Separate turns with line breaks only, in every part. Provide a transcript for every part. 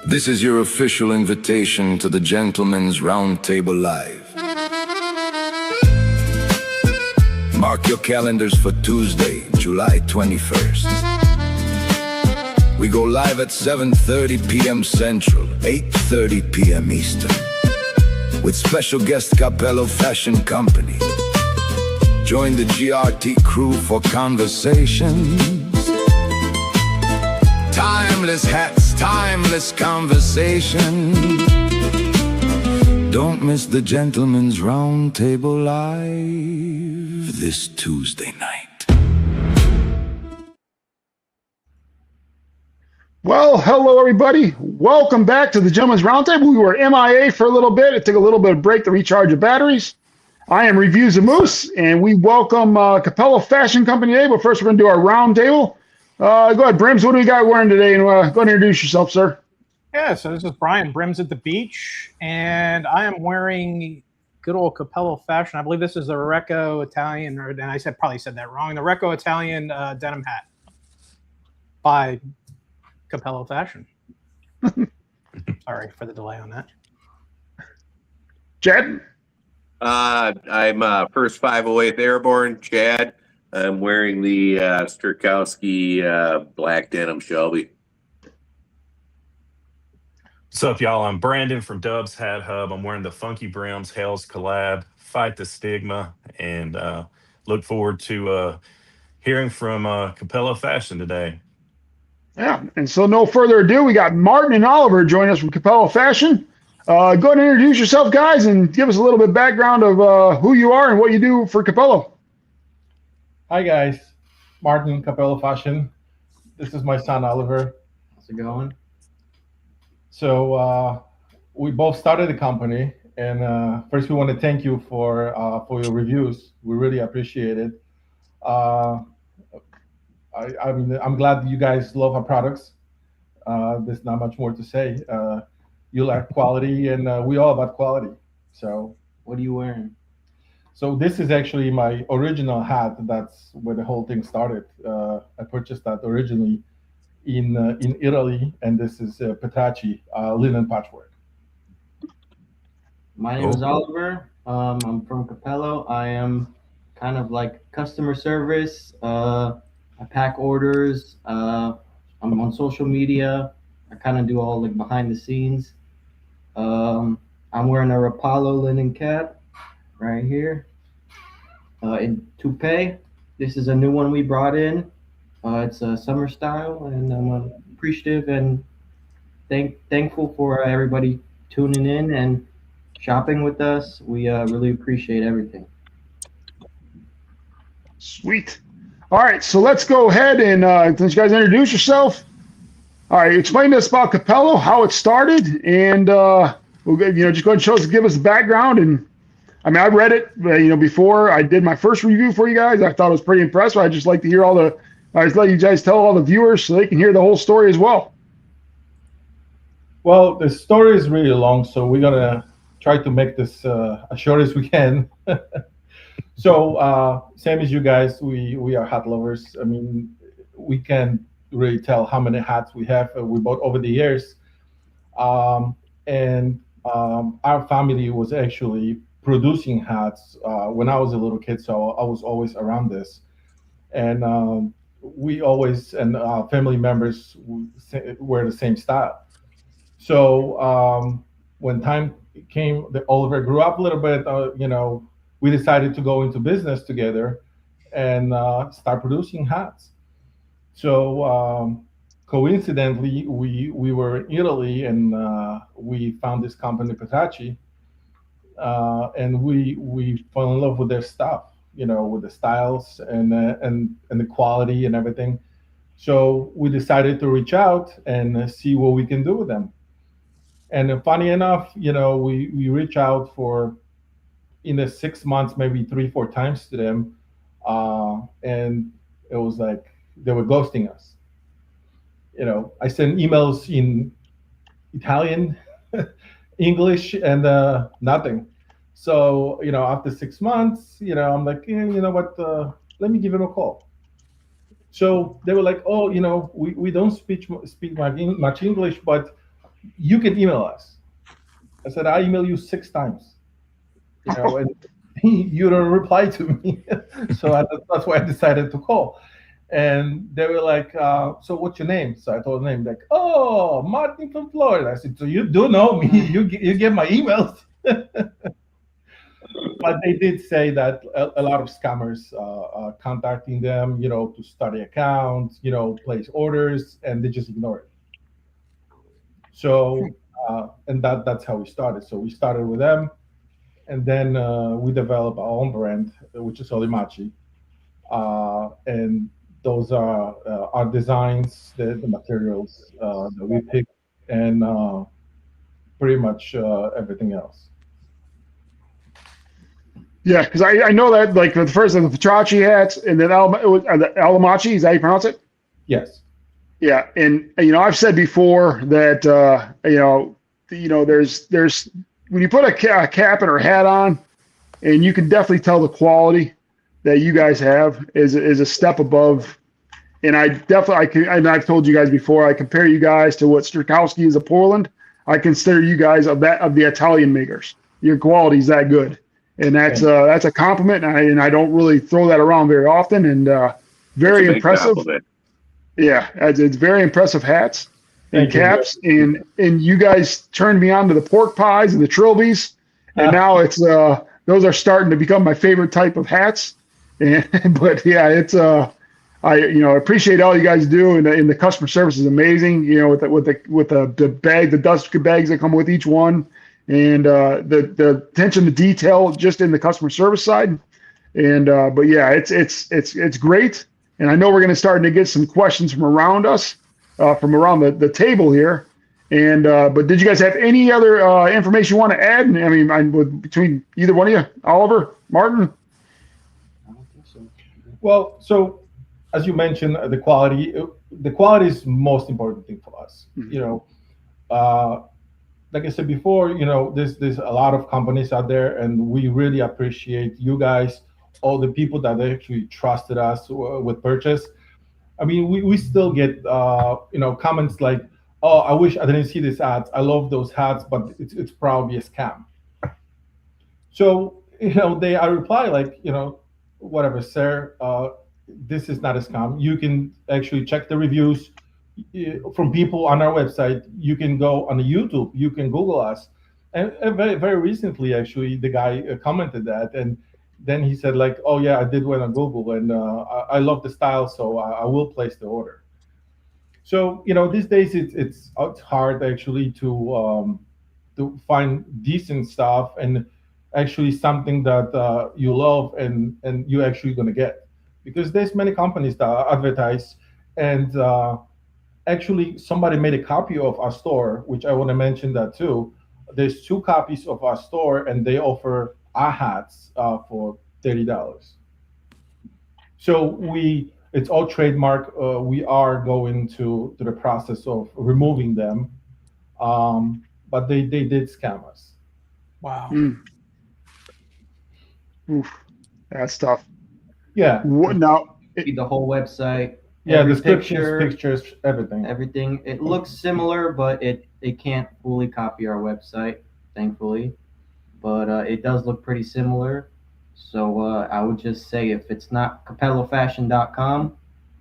This is your official invitation to the Gentlemen's Roundtable Live. Mark your calendars for Tuesday, July 21st. We go live at 7:30 p.m. Central, 8:30 p.m. Eastern, with special guest Cappello Fashion Company. Join the GRT crew for conversations. Timeless hats, timeless conversation. Don't miss the Gentlemen's Roundtable Live this Tuesday night.
Well, hello everybody. Welcome back to the Gentlemen's Roundtable. We were MIA for a little bit. It took a little bit of break to recharge the batteries. I am Reviews of Moose, and we welcome Cappello Fashion Company today. But first, we're going to do our roundtable. Go ahead, Brims. What do we got wearing today? And go ahead and introduce yourself, sir.
Yeah, so this is Brian, Brims at the Beach, and I am wearing good old Cappello Fashion. I believe this is the Recco Italian, and I probably said that wrong. The Recco Italian denim hat by Cappello Fashion. Sorry for the delay on that.
Chad?
I'm First 508th Airborne, Chad. I'm wearing the Strakowski black denim Shelby.
What's up, y'all? I'm Brandon from Dubs Hat Hub. I'm wearing the Funky Brims Hell's collab, Fight the Stigma, and look forward to hearing from Cappello Fashion today. Yeah,
and so no further ado, we got Martin and Oliver joining us from Cappello Fashion. Go ahead and introduce yourself, guys, and give us a little bit of background of who you are and what you do for Cappello.
Hi, guys. Martin, Cappello Fashion. This is my son, Oliver.
How's it going?
So we both started the company, and first we want to thank you for your reviews. We really appreciate it. I'm glad you guys love our products. There's not much more to say. You like quality, and we all about quality. So,
what are you wearing?
So this is actually my original hat. That's where the whole thing started. I purchased that originally in Italy, and this is Petacci linen patchwork.
My name is Oliver. I'm from Cappello. I am kind of like customer service. I pack orders. I'm on social media. I kind of do all like behind the scenes. I'm wearing a Rapallo linen cap right here in toupee. This is a new one we brought in. It's a summer style, and I'm appreciative and thankful for everybody tuning in and shopping with us. We really appreciate everything.
Sweet. All right, so let's go ahead and since you guys introduce yourself. All right, explain to us about Cappello, how it started, and we'll just go ahead and give us the background. And I mean, I read it, before I did my first review for you guys. I thought it was pretty impressive. I'd just like to hear I just let you guys tell all the viewers so they can hear the whole story as well.
Well, the story is really long, so we're gonna try to make this as short as we can. So, same as you guys, we are hat lovers. I mean, we can really tell how many hats we have. We bought over the years, and our family was actually producing hats when I was a little kid, so I was always around this, and we always and family members wear the same style. So when time came, Oliver grew up a little bit. We decided to go into business together and start producing hats. So coincidentally, we were in Italy, and we found this company, Petacci, and we fell in love with their stuff, with the styles and the quality and everything. So we decided to reach out and see what we can do with them. And funny enough, we reach out for in the 6 months, maybe 3-4 times to them, and it was like they were ghosting us. I sent emails in Italian, English, and nothing. So, after 6 months, I'm like, you know what, let me give him a call. So they were like, oh, we don't speak much English, but you can email us. I said, I email you 6 times, and you don't reply to me. So that's why I decided to call. And they were like, so what's your name? So I told them, like, oh, Martin from Florida. I said, so you do know me. You get my emails. But they did say that a lot of scammers are contacting them, to start the account, place orders, and they just ignore it. So, and that's how we started. So we started with them, and then we developed our own brand, which is Olimachi. And those are our designs, the materials that we pick, and pretty much everything else.
Yeah, because I know that like the first of the Petracci hats, and then the Alamachi, is that how you pronounce it?
Yes.
Yeah, and I've said before that there's when you put a cap and or hat on, and you can definitely tell the quality that you guys have is a step above. And I've told you guys before, I compare you guys to what Strakowski is of Portland. I consider you guys of the Italian makers. Your quality is that good. And that's a compliment, and I don't really throw that around very often. And very impressive. Yeah, it's very impressive hats and caps. And you guys turned me on to the pork pies and the trilbies, and now it's those are starting to become my favorite type of hats. But yeah, it's I appreciate all you guys do, and the customer service is amazing. With the bag, the dust bags that come with each one. And the attention to detail just in the customer service side, and but yeah, it's great. And I know we're going to start to get some questions from around us, from around the table here. And but did you guys have any other information you want to add? I mean, between either one of you, Oliver, Martin.
I don't think so.
Well, so as you mentioned, the quality is the most important thing for us. Mm-hmm. Like I said before, there's a lot of companies out there, and we really appreciate you guys, all the people that actually trusted us with purchase. I mean, we still get comments like, "Oh, I wish I didn't see these ads. I love those hats, but it's probably a scam." So I reply like, whatever, sir. This is not a scam. You can actually check the reviews from people on our website. You can go on YouTube, you can Google us. And very, very recently, actually, the guy commented that, and then he said like, oh yeah, I did went on Google, and I love the style, so I will place the order. So these days it's hard actually to find decent stuff, and actually something that you love and you're actually going to get, because there's many companies that advertise, and actually, somebody made a copy of our store, which I want to mention that too. There's 2 copies of our store, and they offer our hats for $30. So it's all trademark. We are going to the process of removing them, but they did scam us.
Wow.
Oof, that's tough.
Yeah.
Now
The whole website.
Yeah, descriptions, pictures, everything.
Everything. It looks similar, but it can't fully copy our website, thankfully. But it does look pretty similar. So I would just say if it's not CappelloFashion.com,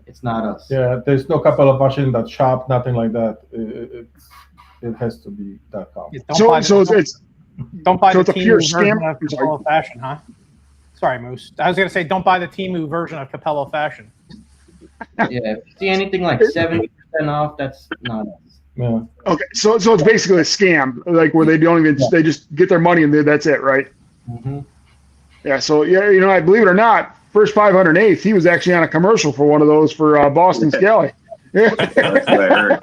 it's not us.
Yeah, there's no Cappello Fashion .shop, nothing like that. It has to be .com.
Yeah,
don't buy the Temu
version of Cappello Fashion, huh? Sorry, Moose. I was going to say, don't buy the Temu version of Cappello Fashion.
Yeah, if you see anything like 70% off, that's not us.
Yeah.
Okay, so it's basically a scam, like where they don't even they just get their money and that's it, right?
Mm-hmm.
Yeah. So yeah, I believe it or not, first 508th, he was actually on a commercial for one of those for Boston Scally. Yeah.
That's what I heard.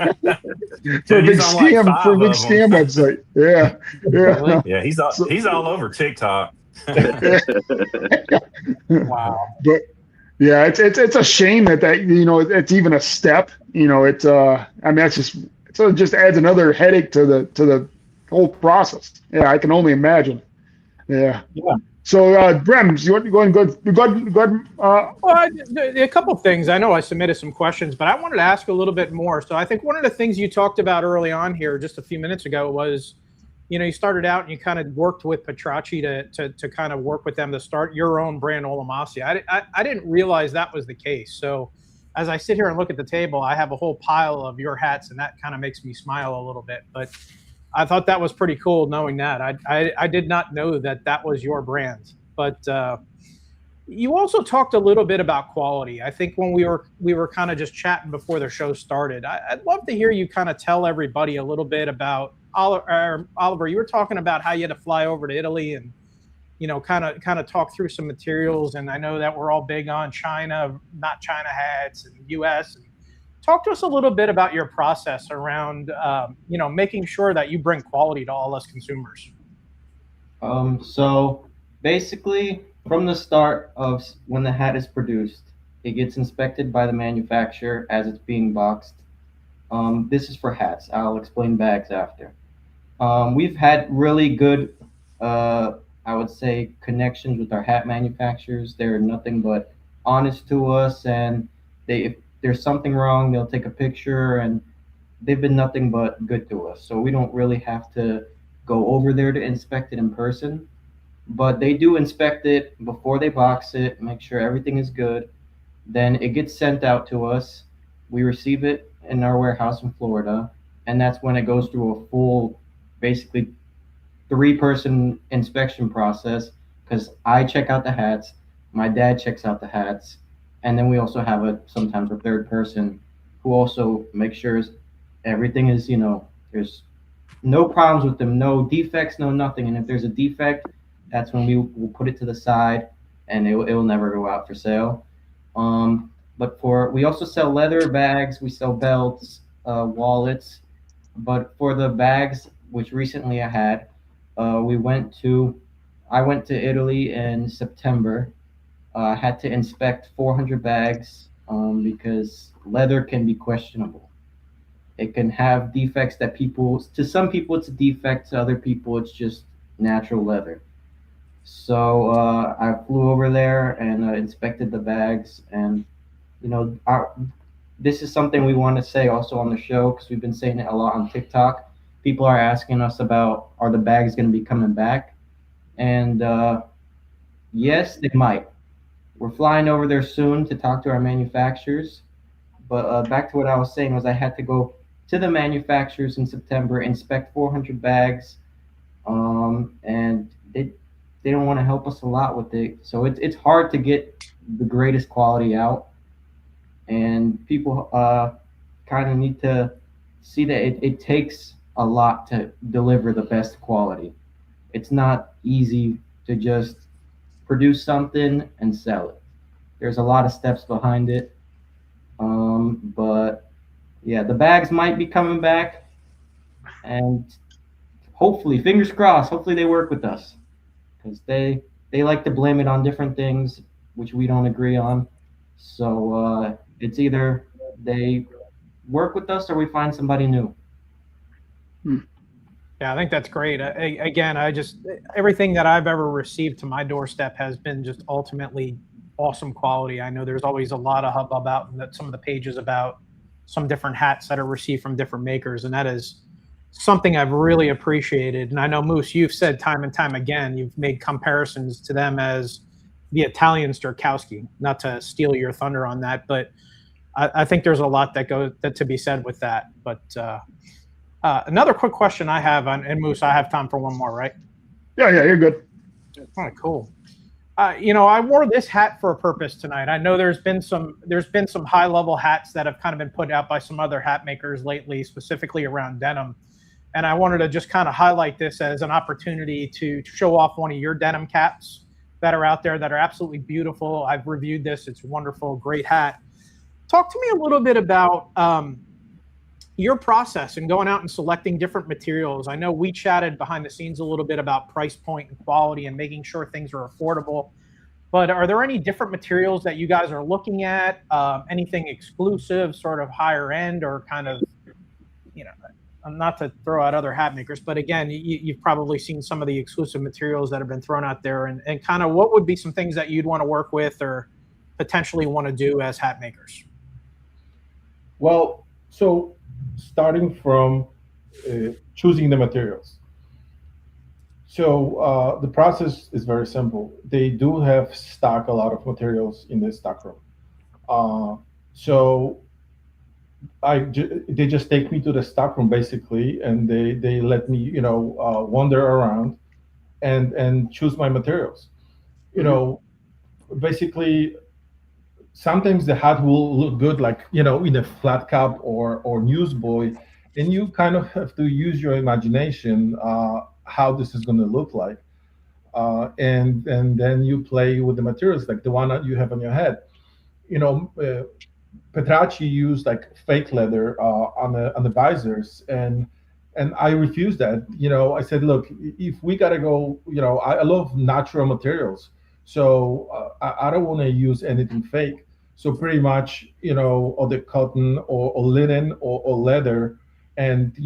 For a big scam website. Yeah. Yeah.
Yeah, he's all over TikTok.
Wow.
But yeah, it's a shame that it's even a step. It's I mean that's just it just adds another headache to the whole process. Yeah, I can only imagine. Yeah.
Yeah.
So, Brems, you want to go and go.
Well, a couple things. I know I submitted some questions, but I wanted to ask a little bit more. So I think one of the things you talked about early on here, just a few minutes ago, was, you started out and you kind of worked with Petracci to kind of work with them to start your own brand, Olamasi. I didn't realize that was the case. So as I sit here and look at the table, I have a whole pile of your hats, and that kind of makes me smile a little bit. But I thought that was pretty cool knowing that. I did not know that was your brand. But you also talked a little bit about quality. I think when we were kind of just chatting before the show started, I'd love to hear you kind of tell everybody a little bit about Oliver. You were talking about how you had to fly over to Italy and kind of talk through some materials. And I know that we're all big on China, not China hats, and U.S. And talk to us a little bit about your process around making sure that you bring quality to all us consumers.
So basically, from the start of when the hat is produced, it gets inspected by the manufacturer as it's being boxed. This is for hats. I'll explain bags after. We've had really good, I would say, connections with our hat manufacturers. They're nothing but honest to us, and if there's something wrong, they'll take a picture, and they've been nothing but good to us. So we don't really have to go over there to inspect it in person. But they do inspect it before they box it, make sure everything is good. Then it gets sent out to us. We receive it in our warehouse in Florida, and that's when it goes through a full, basically 3-person inspection process, because I check out the hats, my dad checks out the hats, and then we also have sometimes a third person who also makes sure everything is, there's no problems with them, no defects, no nothing. And if there's a defect, that's when we will put it to the side, and it will never go out for sale. But we also sell leather bags, we sell belts, wallets. But for the bags, which recently I had, I went to Italy in September. I had to inspect 400 bags because leather can be questionable. It can have defects that to some people it's a defect, to other people it's just natural leather. So I flew over there and inspected the bags, and this is something we want to say also on the show, because we've been saying it a lot on TikTok. People are asking us about, are the bags going to be coming back? And yes, they might. We're flying over there soon to talk to our manufacturers. But back to what I was saying was I had to go to the manufacturers in September, inspect 400 bags, and they don't want to help us a lot with it. So it's hard to get the greatest quality out. And people kind of need to see that it takes a lot to deliver the best quality. It's not easy to just produce something and sell it. There's a lot of steps behind it. But yeah, the bags might be coming back, and hopefully, fingers crossed, hopefully they work with us, because they like to blame it on different things which we don't agree on. So it's either they work with us or we find somebody new.
Yeah, I think that's great. Again, everything that I've ever received to my doorstep has been just ultimately awesome quality. I know there's always a lot of hubbub out in some of the pages about some different hats that are received from different makers, and that is something I've really appreciated. And I know, Moose, you've said time and time again, you've made comparisons to them as the Italian Sturkowski. Not to steal your thunder on that, but I think there's a lot that to be said with that. But another quick question I have and Moose, I have time for one more, right?
Yeah, you're good.
All right, cool. I wore this hat for a purpose tonight. I know there's been some high level hats that have kind of been put out by some other hat makers lately, specifically around denim. And I wanted to just kind of highlight this as an opportunity to show off one of your denim caps that are out there that are absolutely beautiful. I've reviewed this. It's wonderful, great hat. Talk to me a little bit about your process and going out and selecting different materials. I know we chatted behind the scenes a little bit about price point and quality and making sure things are affordable, but are there any different materials that you guys are looking at? Anything exclusive, sort of higher end, or kind of, not to throw out other hat makers, but again, you've probably seen some of the exclusive materials that have been thrown out there, and kind of what would be some things that you'd want to work with or potentially want to do as hat makers?
Well, so starting from choosing the materials. So the process is very simple. They do have stock a lot of materials in the stock room. So they just take me to the stock room basically, and they let me wander around and choose my materials. Basically, sometimes the hat will look good, like in a flat cap or newsboy, and you kind of have to use your imagination how this is going to look like, and then you play with the materials like the one that you have on your head. Petracci used like fake leather on the visors, and I refused that. I said, look, if we gotta go, I love natural materials, so I don't want to use anything fake. So pretty much, or the cotton or linen or leather, and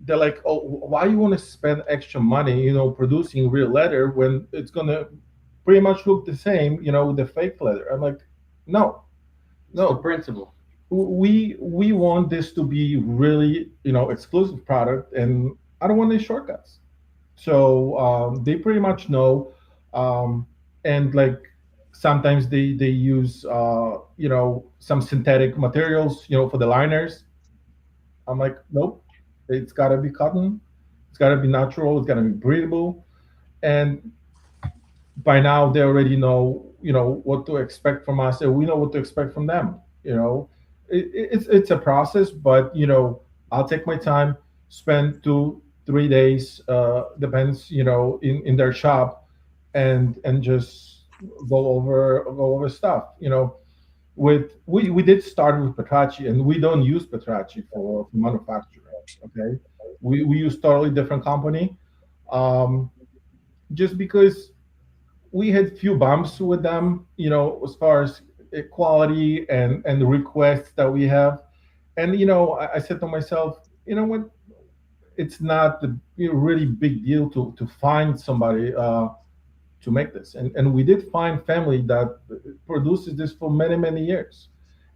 they're like, oh, why you want to spend extra money, producing real leather when it's gonna pretty much look the same, with the fake leather? I'm like, no.
The principle.
We want this to be really exclusive product, and I don't want any shortcuts. So they pretty much know, and like sometimes they use some synthetic materials for the liners. I'm like, nope, it's got to be cotton, it's got to be natural, it's got to be breathable, and by now they already know what to expect from us, and we know what to expect from them. It's a process, but I'll take my time, spend 2-3 days, depends, in their shop, and just go over stuff. We did start with Petracci, and we don't use Petracci for manufacturing. Okay, we use totally different company, just because we had few bumps with them, as far as quality and the requests that we have. And I said to myself, what? It's not the really big deal to find somebody to make this. And we did find family that produces this for many years,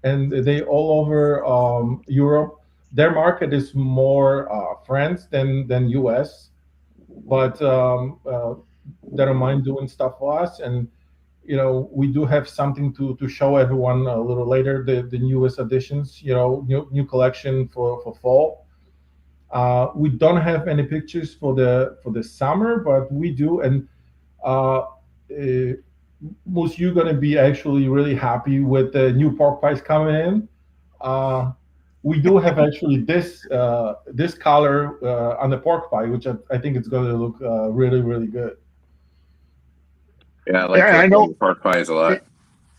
and they all over Europe. Their market is more France than US, but they don't mind doing stuff for us. And we do have something to show everyone a little later, the newest additions, new collection for fall. We don't have any pictures for the summer, but we do. And Moose, you're going to be actually really happy with the new pork pies coming in. We do have actually this color on the pork pie, which I think it's going to look really good.
Yeah, I know pork pies a lot.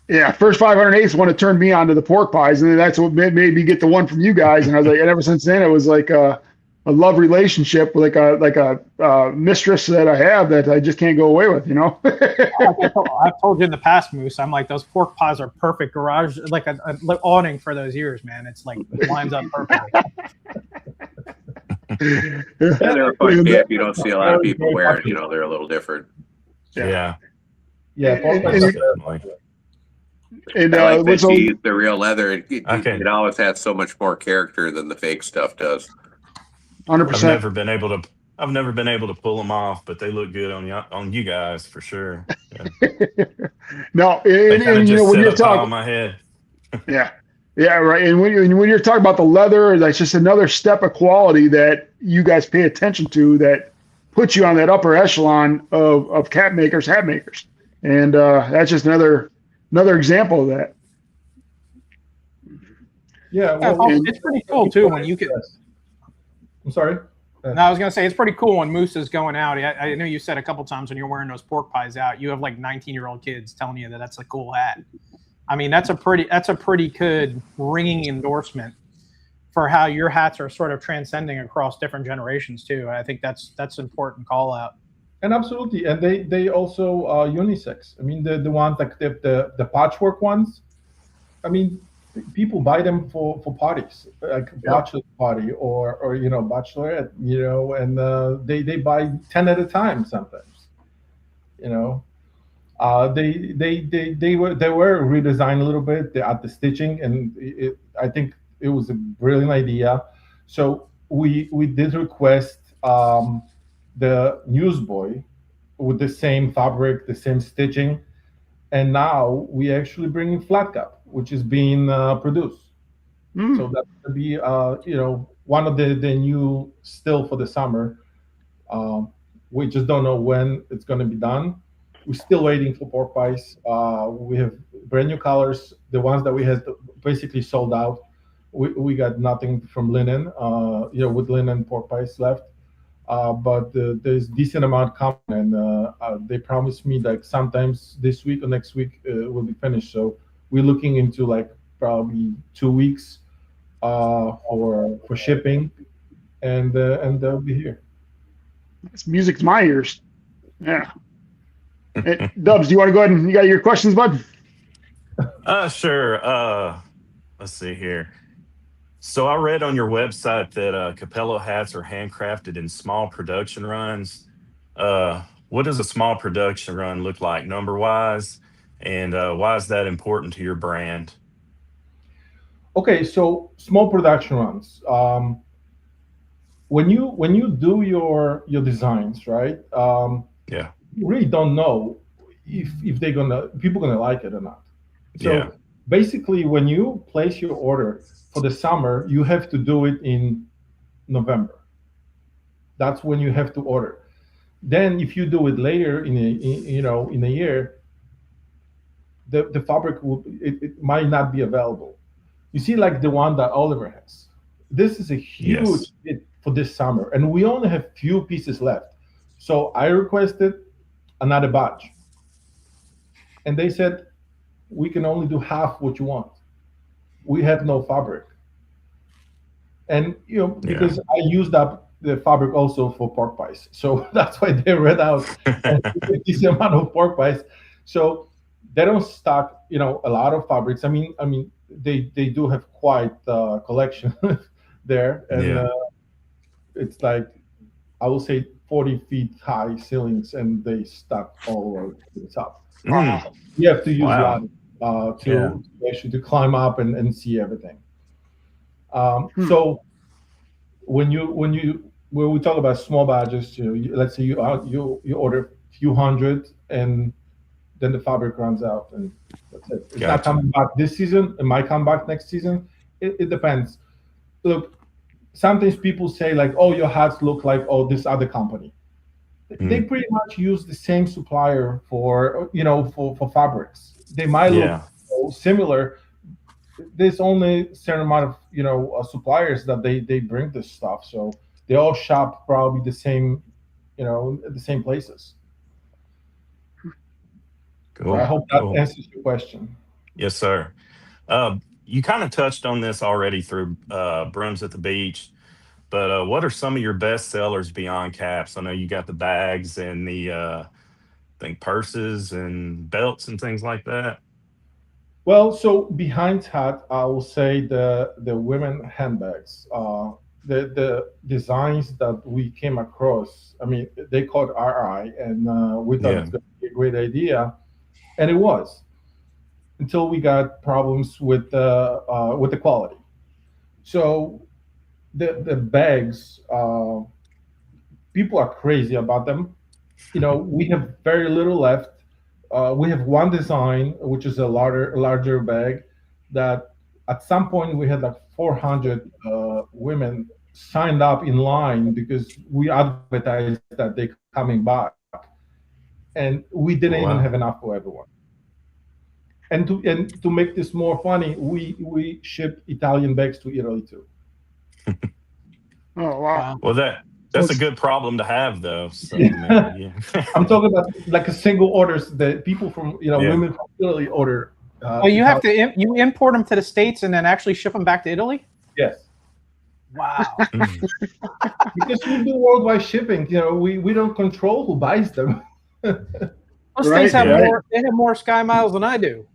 Yeah, first 508 is the one that turned me on to the pork pies, and that's what made me get the one from you guys. And I was like, and ever since then, it was like a love relationship with like a mistress that I have that I just can't go away with.
I've told you in the past, Moose. I'm like, those pork pies are perfect garage, like a awning for those ears, man. It's like it lines up perfectly.
Yeah, they're a fun gift. You don't see a lot of people wear it. They're a little different.
Yeah,
definitely.
And
I like that she used the real leather. It always has so much more character than the fake stuff does.
100%.
I've never been able to pull them off, but they look good on you guys for sure. Yeah.
No,
when you're talking
on
my head.
Yeah, right. And when you're talking about the leather, that's just another step of quality that you guys pay attention to that puts you on that upper echelon of hat makers. And that's just another example of that.
Yeah,
it's pretty cool too when you can.
I'm sorry.
No, I was gonna say it's pretty cool when Moose is going out. I know you said a couple times when you're wearing those pork pies out, you have like 19-year-old kids telling you that that's a cool hat. I mean, that's a pretty good ringing endorsement for how your hats are sort of transcending across different generations too. I think that's an important call out.
And absolutely, and they also unisex. I mean, the ones like the patchwork ones. I mean, people buy them for parties, like bachelor party or bachelorette, and they buy 10 at a time sometimes. You know, they were redesigned a little bit at the stitching, and I think it was a brilliant idea. So we did request the newsboy with the same fabric, the same stitching, and now we actually bring in flat cap, which is being produced. So that's going to be one of the new still for the summer. We just don't know when it's going to be done. We're still waiting for pork pies. We have brand new colors. The ones that we had basically sold out. We got nothing from linen, with linen pork pies left. But there's decent amount coming, and they promised me that sometimes this week or next week will be finished. So we're looking into like probably 2 weeks for shipping, and they'll be here.
It's music to my ears. Yeah. Hey, Dubs, do you want to go ahead and you got your questions, bud?
Sure. Let's see here. So I read on your website that Cappello hats are handcrafted in small production runs. What does a small production run look like number-wise, and why is that important to your brand?
Okay, so small production runs. When you do your designs, right?
Yeah.
You really don't know if people gonna like it or not. So
Yeah.
basically, when you place your order for the summer, you have to do it in November. That's when you have to order. Then, if you do it later in a year, the fabric it might not be available. You see, like the one that Oliver has. This is a huge hit for this summer, and we only have few pieces left. So I requested another batch, and they said we can only do half what you want. We have no fabric, and because I used up the fabric also for pork pies, so that's why they ran out this amount of pork pies. So they don't stock a lot of fabrics. I mean they do have quite a collection there, and it's like I will say 40 feet high ceilings, and they stuck all over the top. You have to use ladder to actually climb up and see everything. So when we talk about small batches, let's say you order a few hundred, and then the fabric runs out, and that's it. It's not coming back this season. It might come back next season. It depends. Look, sometimes people say like, "Oh, your hats look like this other company." They pretty much use the same supplier for fabrics. They might look similar. There's only a certain amount of suppliers that they bring this stuff, so they all shop probably the same the same places.
Cool.
So I hope that answers your question.
Yes, sir. You kind of touched on this already through Brims at the Beach, but what are some of your best sellers beyond caps? I know you got the bags and the I think purses and belts and things like that.
Well, so behind hat, I will say the women handbags. The designs that we came across, I mean, they called RI, and we thought it was going to be a great idea, and it was, until we got problems with the quality. So the bags, people are crazy about them. We have very little left. We have one design, which is a larger bag, that at some point we had like 400 women signed up in line because we advertised that they're coming back, and we didn't even have enough for everyone. And to make this more funny, we ship Italian bags to Italy too.
Oh wow!
Well, that's a good problem to have, though. So,
I'm talking about like a single orders that people from women from Italy order.
You have to you import them to the States and then actually ship them back to Italy?
Yes.
Wow.
Because we do worldwide shipping. We don't control who buys them.
Those things have more. They have more sky miles than I do.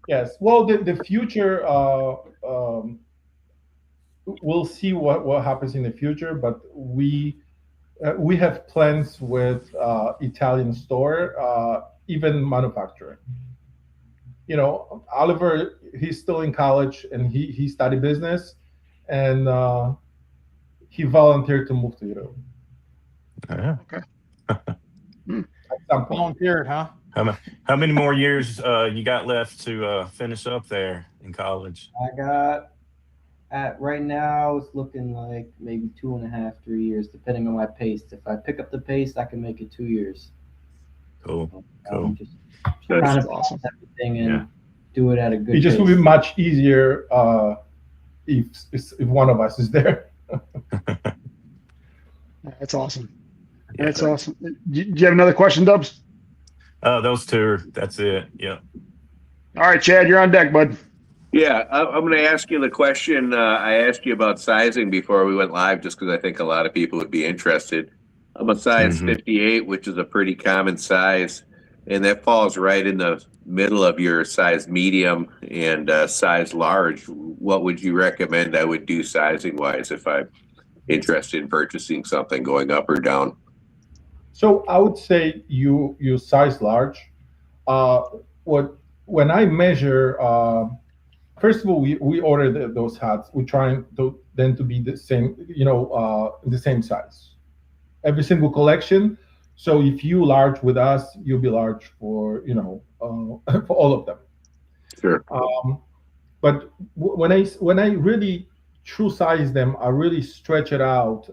Yes. Well, the future, we'll see what happens in the future, but we have plans with Italian store, even manufacturing. Oliver, he's still in college and he studied business, and he volunteered to move to Europe
Yeah.
Okay.
at some point.
Volunteered, huh?
How many more years you got left to finish up there in college?
I got right now it's looking like maybe 2.5, 3 years, depending on my pace. If I pick up the pace, I can make it 2 years.
Cool.
Just
That's
trying to
awesome.
balance everything and
Yeah.
do it at a good
It just
pace.
will be much easier if one of us is there.
That's awesome.
Yeah.
That's awesome. Do you have another question, Dubs?
Those two. That's it. Yeah.
All right, Chad, you're on deck, bud.
Yeah, I'm going to ask you the question I asked you about sizing before we went live, just because I think a lot of people would be interested. I'm a size 58, which is a pretty common size, and that falls right in the middle of your size medium and size large. What would you recommend I would do sizing wise if I'm interested in purchasing something going up or down?
So I would say you size large. When I measure, first of all, we order those hats. We try them to be the same, the same size. Every single collection. So if you large with us, you'll be large for for all of them.
Sure.
But when I really true size them, I really stretch it out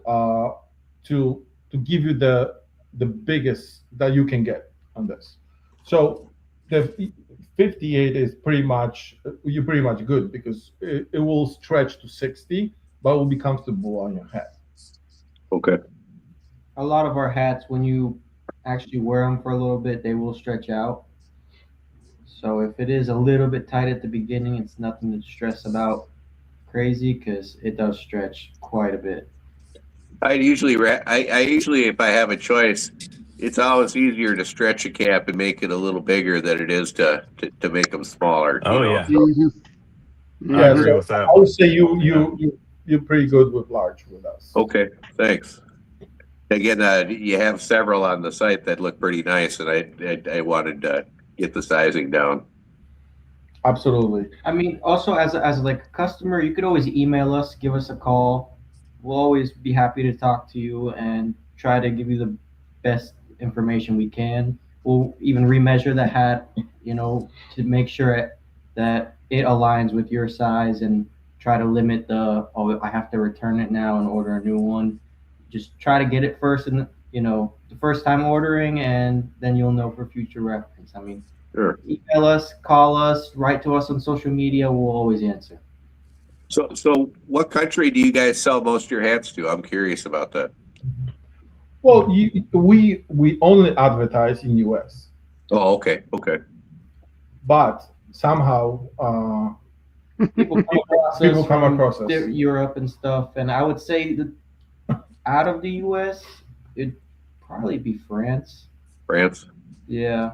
to give you the biggest that you can get on this. So the 58 is you're pretty much good because it will stretch to 60, but it will be comfortable on your head.
Okay.
A lot of our hats, when you actually wear them for a little bit, they will stretch out. So if it is a little bit tight at the beginning, it's nothing to stress about crazy because it does stretch quite a bit.
I usually, if I have a choice, it's always easier to stretch a cap and make it a little bigger than it is to make them smaller.
Oh, yeah.
Mm-hmm.
I agree with that.
I would say you're pretty good with large with us.
Okay, thanks. Again, you have several on the site that look pretty nice, and I wanted to get the sizing down.
Absolutely.
I mean, also as like a customer, you could always email us, give us a call. We'll always be happy to talk to you and try to give you the best information we can. We'll even remeasure the hat, to make sure that it aligns with your size and try to limit I have to return it now and order a new one. Just try to get it first and the first time ordering, and then you'll know for future reference. I mean,
Sure.
email us, call us, write to us on social media. We'll always answer.
So what country do you guys sell most of your hats to? I'm curious about that.
Well, we only advertise in US,
Oh, okay.
but somehow
People
people come across us.
Europe and stuff, and I would say that out of the U.S., it'd probably be France.
France.
Yeah,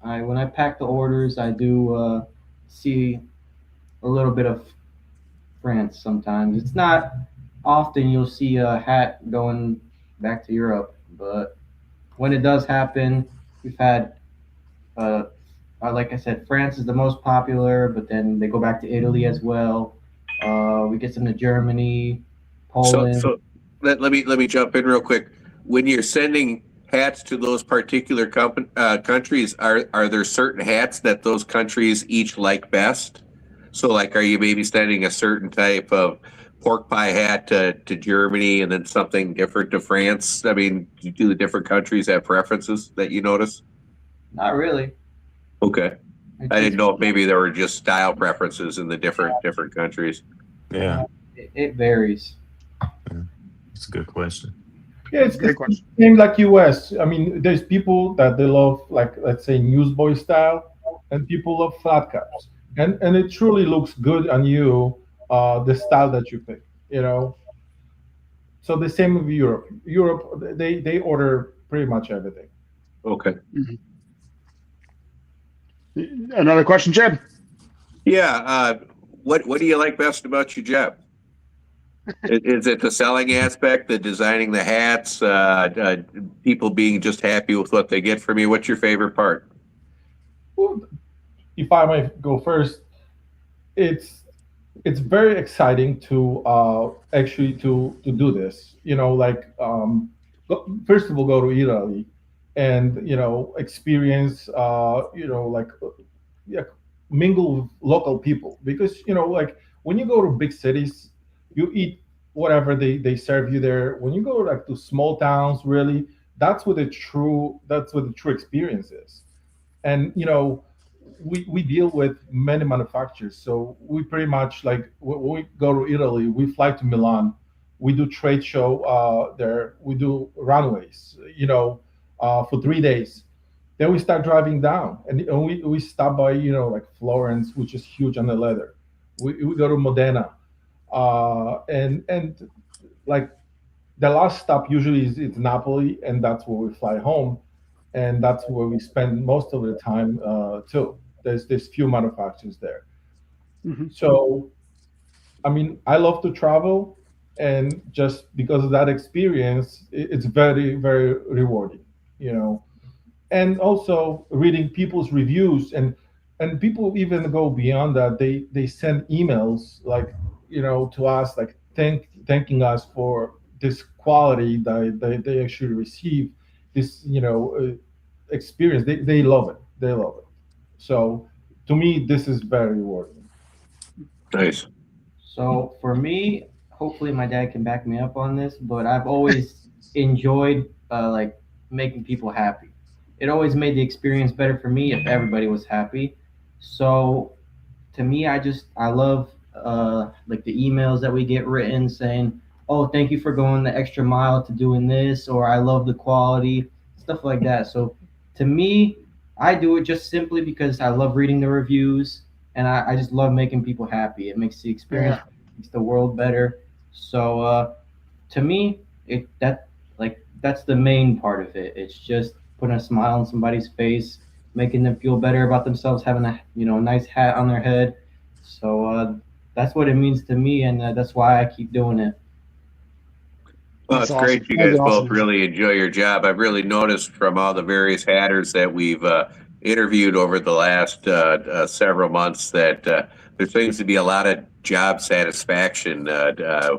I when I pack the orders, I do see a little bit of France sometimes. It's not often you'll see a hat going back to Europe, but when it does happen, we've had, like I said, France is the most popular, but then they go back to Italy as well. We get some to Germany, Poland.
So let me jump in real quick. When you're sending hats to those particular countries, are there certain hats that those countries each like best? So, like, are you maybe sending a certain type of pork pie hat to Germany and then something different to France? I mean, do the different countries have preferences that you notice?
Not really.
Okay. I didn't know if maybe there were just style preferences in the different countries.
Yeah.
It varies.
It's a good question.
Yeah, it's
Great
the
question.
same like US. I mean, there's people that they love, like, let's say, newsboy style, and people love flat caps. And it truly looks good on you, the style that you pick, So the same with Europe. Europe, they order pretty much everything.
Okay.
Another question, Jeb?
Yeah. What do you like best about your job? Is it the selling aspect, the designing the hats, people being just happy with what they get from you? What's your favorite part?
Well, if I might go first, it's it's very exciting to actually to do this. Like first of all, go to Italy and experience like yeah, mingle with local people, because like when you go to big cities, you eat whatever they serve you there. When you go like to small towns, really, that's what the true experience is. And we deal with many manufacturers, so we pretty much like when we go to Italy, we fly to Milan, we do trade show there, we do runways, for 3 days. Then we start driving down, and we stop by like Florence, which is huge on the leather. We go to Modena, and like the last stop usually is Napoli, and that's where we fly home, and that's where we spend most of the time too. There's few manufacturers there,
Hmm.
so I mean I love to travel, and just because of that experience, it's very very rewarding, you know. And also reading people's reviews, and people even go beyond that. They send emails like to us, like thanking us for this quality that they actually receive, this experience. They love it, they love it. So to me this is very rewarding.
Nice.
So for me, hopefully my dad can back me up on this, but I've always enjoyed like making people happy. It always made the experience better for me if everybody was happy. So to me, I love like the emails that we get written saying, "Oh, thank you for going the extra mile to doing this," or "I love the quality," stuff like that. So to me, I do it just simply because I love reading the reviews, and I just love making people happy. It makes the experience,
Yeah.
makes the world better. So to me, that's the main part of it. It's just putting a smile on somebody's face, making them feel better about themselves, having a nice hat on their head. So that's what it means to me, and that's why I keep doing it.
Well,
That's
it's great
awesome.
you
That's
guys
an awesome
both
answer.
really enjoy your job. I've really noticed from all the various hatters that we've interviewed over the last several months that there seems to be a lot of job satisfaction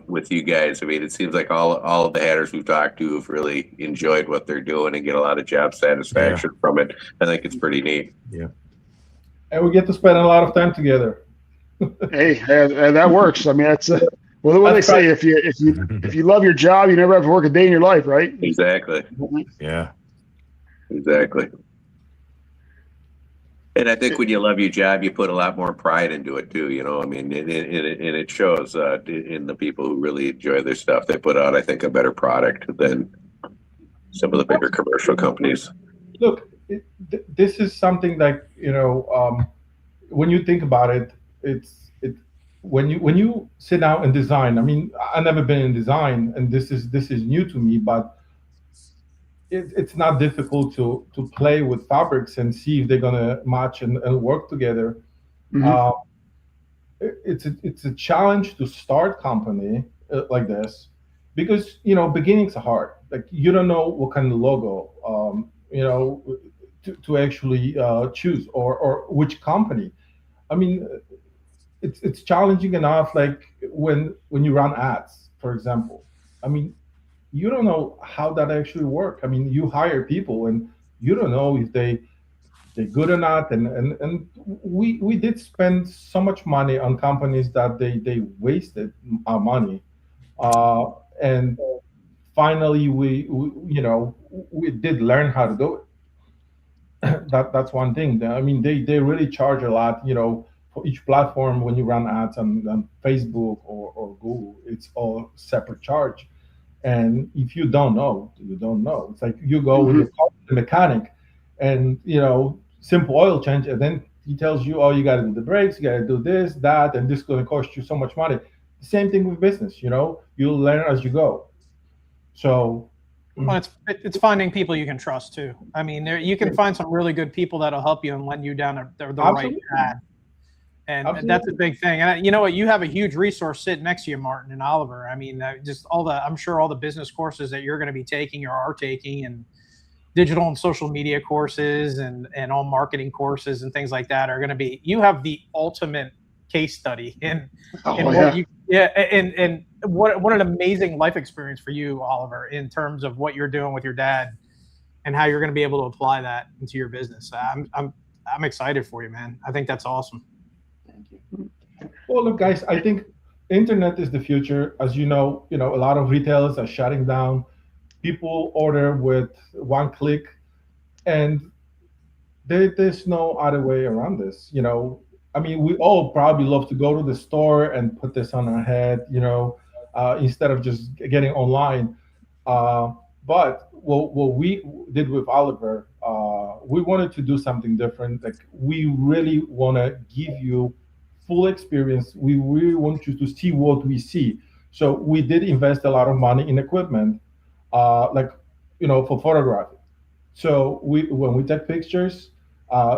with you guys. I mean, it seems like all of the hatters we've talked to have really enjoyed what they're doing and get a lot of job
Yeah.
satisfaction from it. I think it's pretty neat.
Yeah.
And we get to spend a lot of time together.
Hey, that works. I mean, that's what do they
That's
say?
practice.
If you love your job, you never have to work a day in your life, right?
Exactly.
Yeah.
Exactly. And I think when you love your job, you put a lot more pride into it too. I mean, and it shows in the people who really enjoy their stuff. They put out, I think, a better product than some of the bigger commercial companies.
Look, this is something like when you think about it, it when you sit down and design. I mean, I've never been in design, and this is new to me, but it's not difficult to play with fabrics and see if they're gonna match and work together.
Hmm.
Uh, it's a challenge to start company like this, because beginnings are hard. Like you don't know what kind of logo to actually choose, or which company. I mean, it's challenging enough. Like when you run ads, for example. I mean, you don't know how that actually work. I mean, you hire people, and you don't know if they're good or not. And we did spend so much money on companies that they wasted our money. Uh, and finally, we did learn how to do it. That's one thing. I mean, they really charge a lot, for each platform. When you run ads on Facebook or Google, it's all separate charge. And if you don't know, you don't know. It's like you go with
Hmm.
your car to the mechanic, and simple oil change, and then he tells you, oh, you got to do the brakes, you got to do this, that, and this is going to cost you so much money. The same thing with business. You'll learn as you go. So
Well, it's finding people you can trust too. I mean, you can find some really good people that'll help you and lend you down the right
Absolutely.
path. And that's a
Absolutely.
big thing. And you know what? You have a huge resource sitting next to you, Martin and Oliver. I mean, just I'm sure all the business courses that you're going to be taking or are taking, and digital and social media courses and all marketing courses and things like that are going to be. You have the ultimate case study in what you and what an amazing life experience for you, Oliver, in terms of what you're doing with your dad and how you're going to be able to apply that into your business. I'm excited for you, man. I think that's awesome.
Thank you.
Well, look, guys, I think internet is the future. As you know, a lot of retailers are shutting down. People order with one click, and there's no other way around this. I mean, we all probably love to go to the store and put this on our head, instead of just getting online. But what we did with Oliver, we wanted to do something different. Like, we really want to give you full experience. We really want you to see what we see. So we did invest a lot of money in equipment, for photography. So when we take pictures,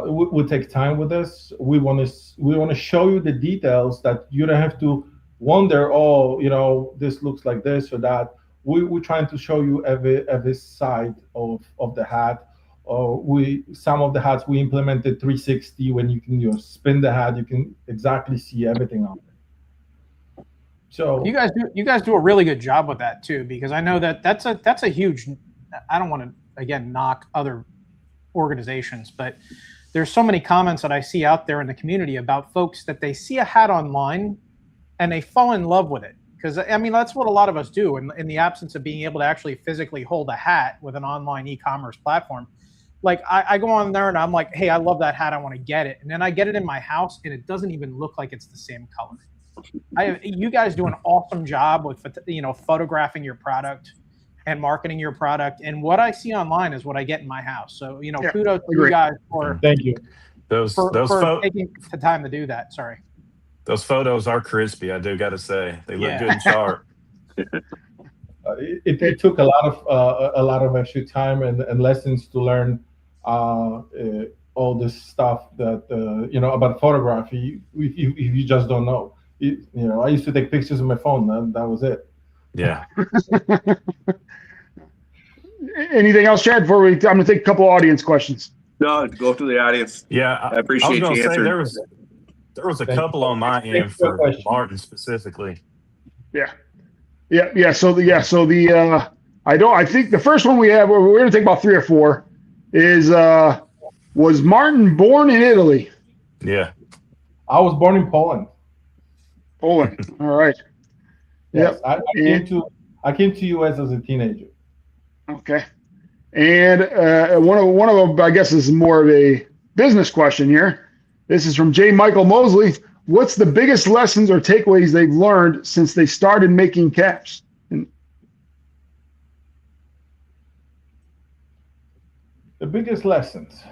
we take time with this. We want to show you the details that you don't have to wonder. Oh, this looks like this or that. We're trying to show you every side of the hat. Some of the hats we implemented 360. When you can spin the hat, you can exactly see everything on it. So
you guys do a really good job with that too, because I know that's a huge. I don't want to again knock other organizations, but there's so many comments that I see out there in the community about folks that they see a hat online and they fall in love with it. Because I mean, that's what a lot of us do in the absence of being able to actually physically hold a hat with an online e-commerce platform. Like I go on there and I'm like, hey, I love that hat. I want to get it. And then I get it in my house and it doesn't even look like it's the same color. You guys do an awesome job with, photographing your product and marketing your product. And what I see online is what I get in my house. So, kudos to you guys for
thank you.
for taking the time to do that. Sorry.
Those photos are crispy, I do got to say. They look good and sharp.
It took a lot of extra time and lessons to learn all this stuff that about photography. If you just don't know, I used to take pictures of my phone. That was it.
Yeah.
Anything else, Chad? I'm going to take a couple audience questions.
No, go to the audience.
Yeah,
I appreciate you answering.
There was a couple on my end for Martin specifically.
Yeah. I think the first one we have, we're going to take about 3 or 4, is was Martin born in Italy?
Yeah.
I was born in Poland.
Poland. All right.
Yes, I came to US as a teenager.
Okay. And one of them, I guess, is more of a business question here. This is from J. Michael Mosley. What's the biggest lessons or takeaways they've learned since they started making caps?
The biggest lessons.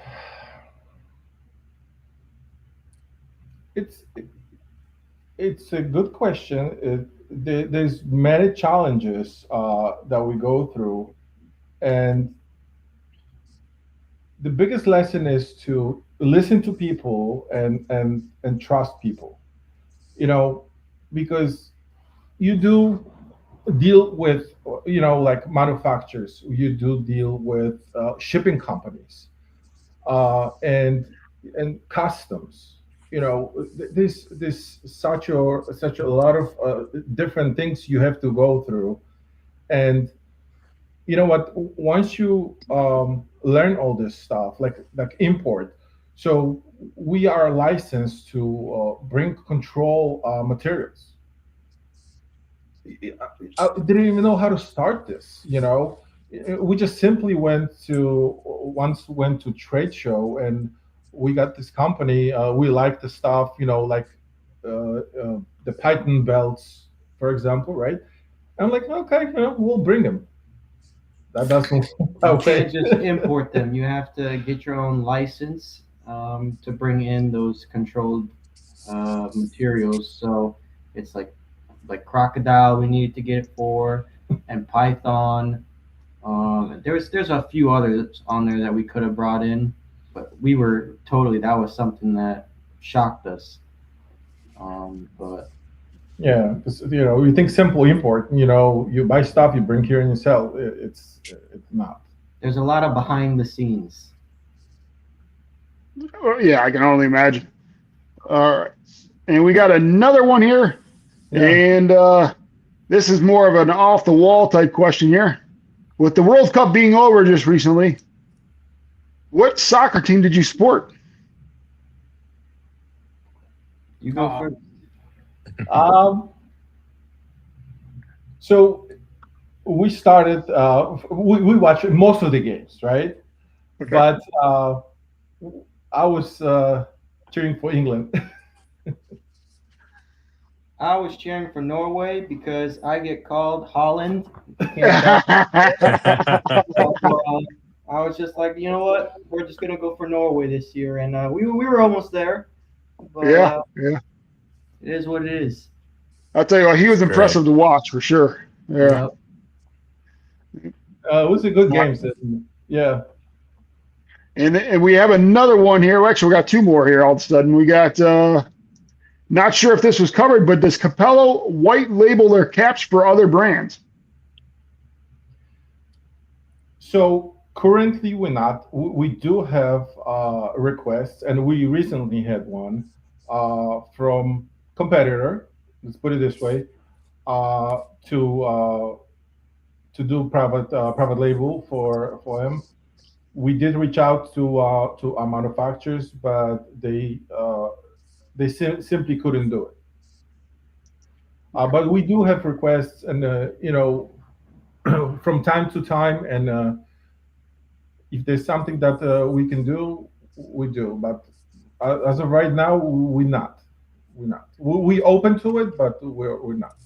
It's a good question. There's many challenges that we go through, and the biggest lesson is to listen to people and trust people. Because you do deal with like manufacturers, you do deal with shipping companies, and customs. There's such a lot of different things you have to go through, and you know what? Once you learn all this stuff, like import, so we are licensed to bring control materials. I didn't even know how to start this. We just simply went to trade show and we got this company. We like the stuff, like the Python belts, for example, right? I'm like, okay, we'll bring them. That doesn't.
You can't just import them. You have to get your own license to bring in those controlled materials. So it's like crocodile we needed to get it for, and Python, There's a few others on there that we could have brought in, but we were totally that was something that shocked us. But
Yeah, 'cause, you think simple import. You buy stuff, you bring here and you sell. It's not.
there's a lot of behind the scenes.
Yeah, I can only imagine. All right. And we got another one here.
Yeah.
And this is more of an off the wall type question here. With the World Cup being over just recently, what soccer team did you support?
You go first.
So we started. We watched most of the games, right?
Okay.
But I was cheering for England.
I was cheering for Norway because I get called Holland. I was just like, you know what? We're just gonna go for Norway this year, and we were almost there. But
Yeah.
it is what it is.
I'll tell you what, he was
Great.
impressive to watch for sure. Yeah.
Yep.
It was a good game. Yeah.
And we have another one here. Well, actually, we got two more here all of a sudden. We got, not sure if this was covered, but does Cappello white label their caps for other brands?
So currently we're not. We do have requests, and we recently had one from competitor. Let's put it this way, to do private label for him. We did reach out to our manufacturers, but they simply couldn't do it. But we do have requests, and from time to time, and if there's something that we can do, we do. But as of right now, we're not. We're not. We open to it, but we're not.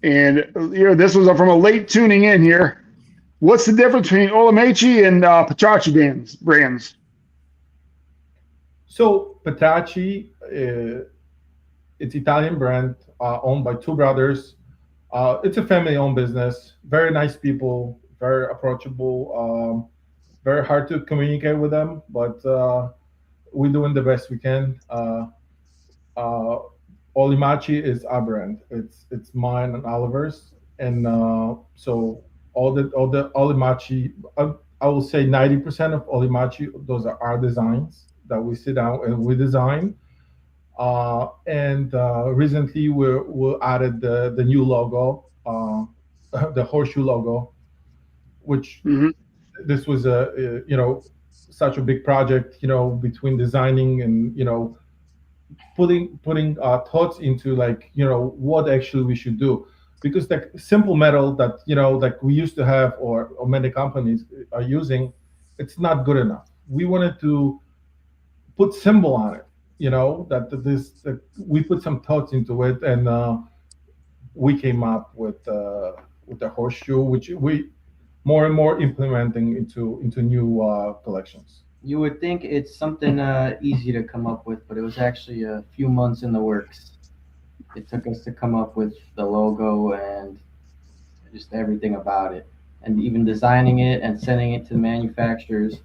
And this was from a late tuning in here. What's the difference between Olamachi and Patachi brands?
So Patachi, it's Italian brand owned by two brothers. It's a family-owned business. Very nice people, very approachable. Very hard to communicate with them, but we're doing the best we can. Olimachi is our brand. It's mine and Oliver's, and so all the Olimachi, I will say 90% of Olimachi, those are our designs that we sit down and we design. And recently we added the new logo, the horseshoe logo, which this was such a big project, between designing and putting thoughts into what actually we should do, because the simple metal that like we used to have or many companies are using, it's not good enough. We wanted to put symbol on it, that we put some thoughts into it, and we came up with the horseshoe, which we more and more implementing into new collections.
You would think it's something easy to come up with, but it was actually a few months in the works. It took us to come up with the logo and just everything about it, and even designing it and sending it to the manufacturers.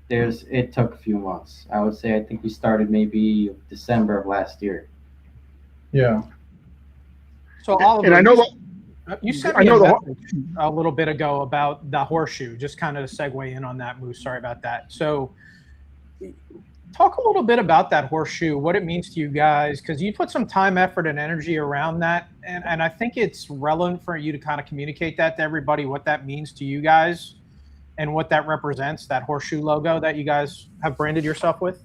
It took a few months. I would say I think we started maybe December of last year.
Yeah.
So Oliver,
And I know
you sent
I
me
know
a
the-
message a little bit ago about the horseshoe. Just kind of to segue in on that, Moose. Sorry about that. So, talk a little bit about that horseshoe, what it means to you guys, because you put some time, effort, and energy around that, and I think it's relevant for you to kind of communicate that to everybody, what that means to you guys, and what that represents, that horseshoe logo that you guys have branded yourself with.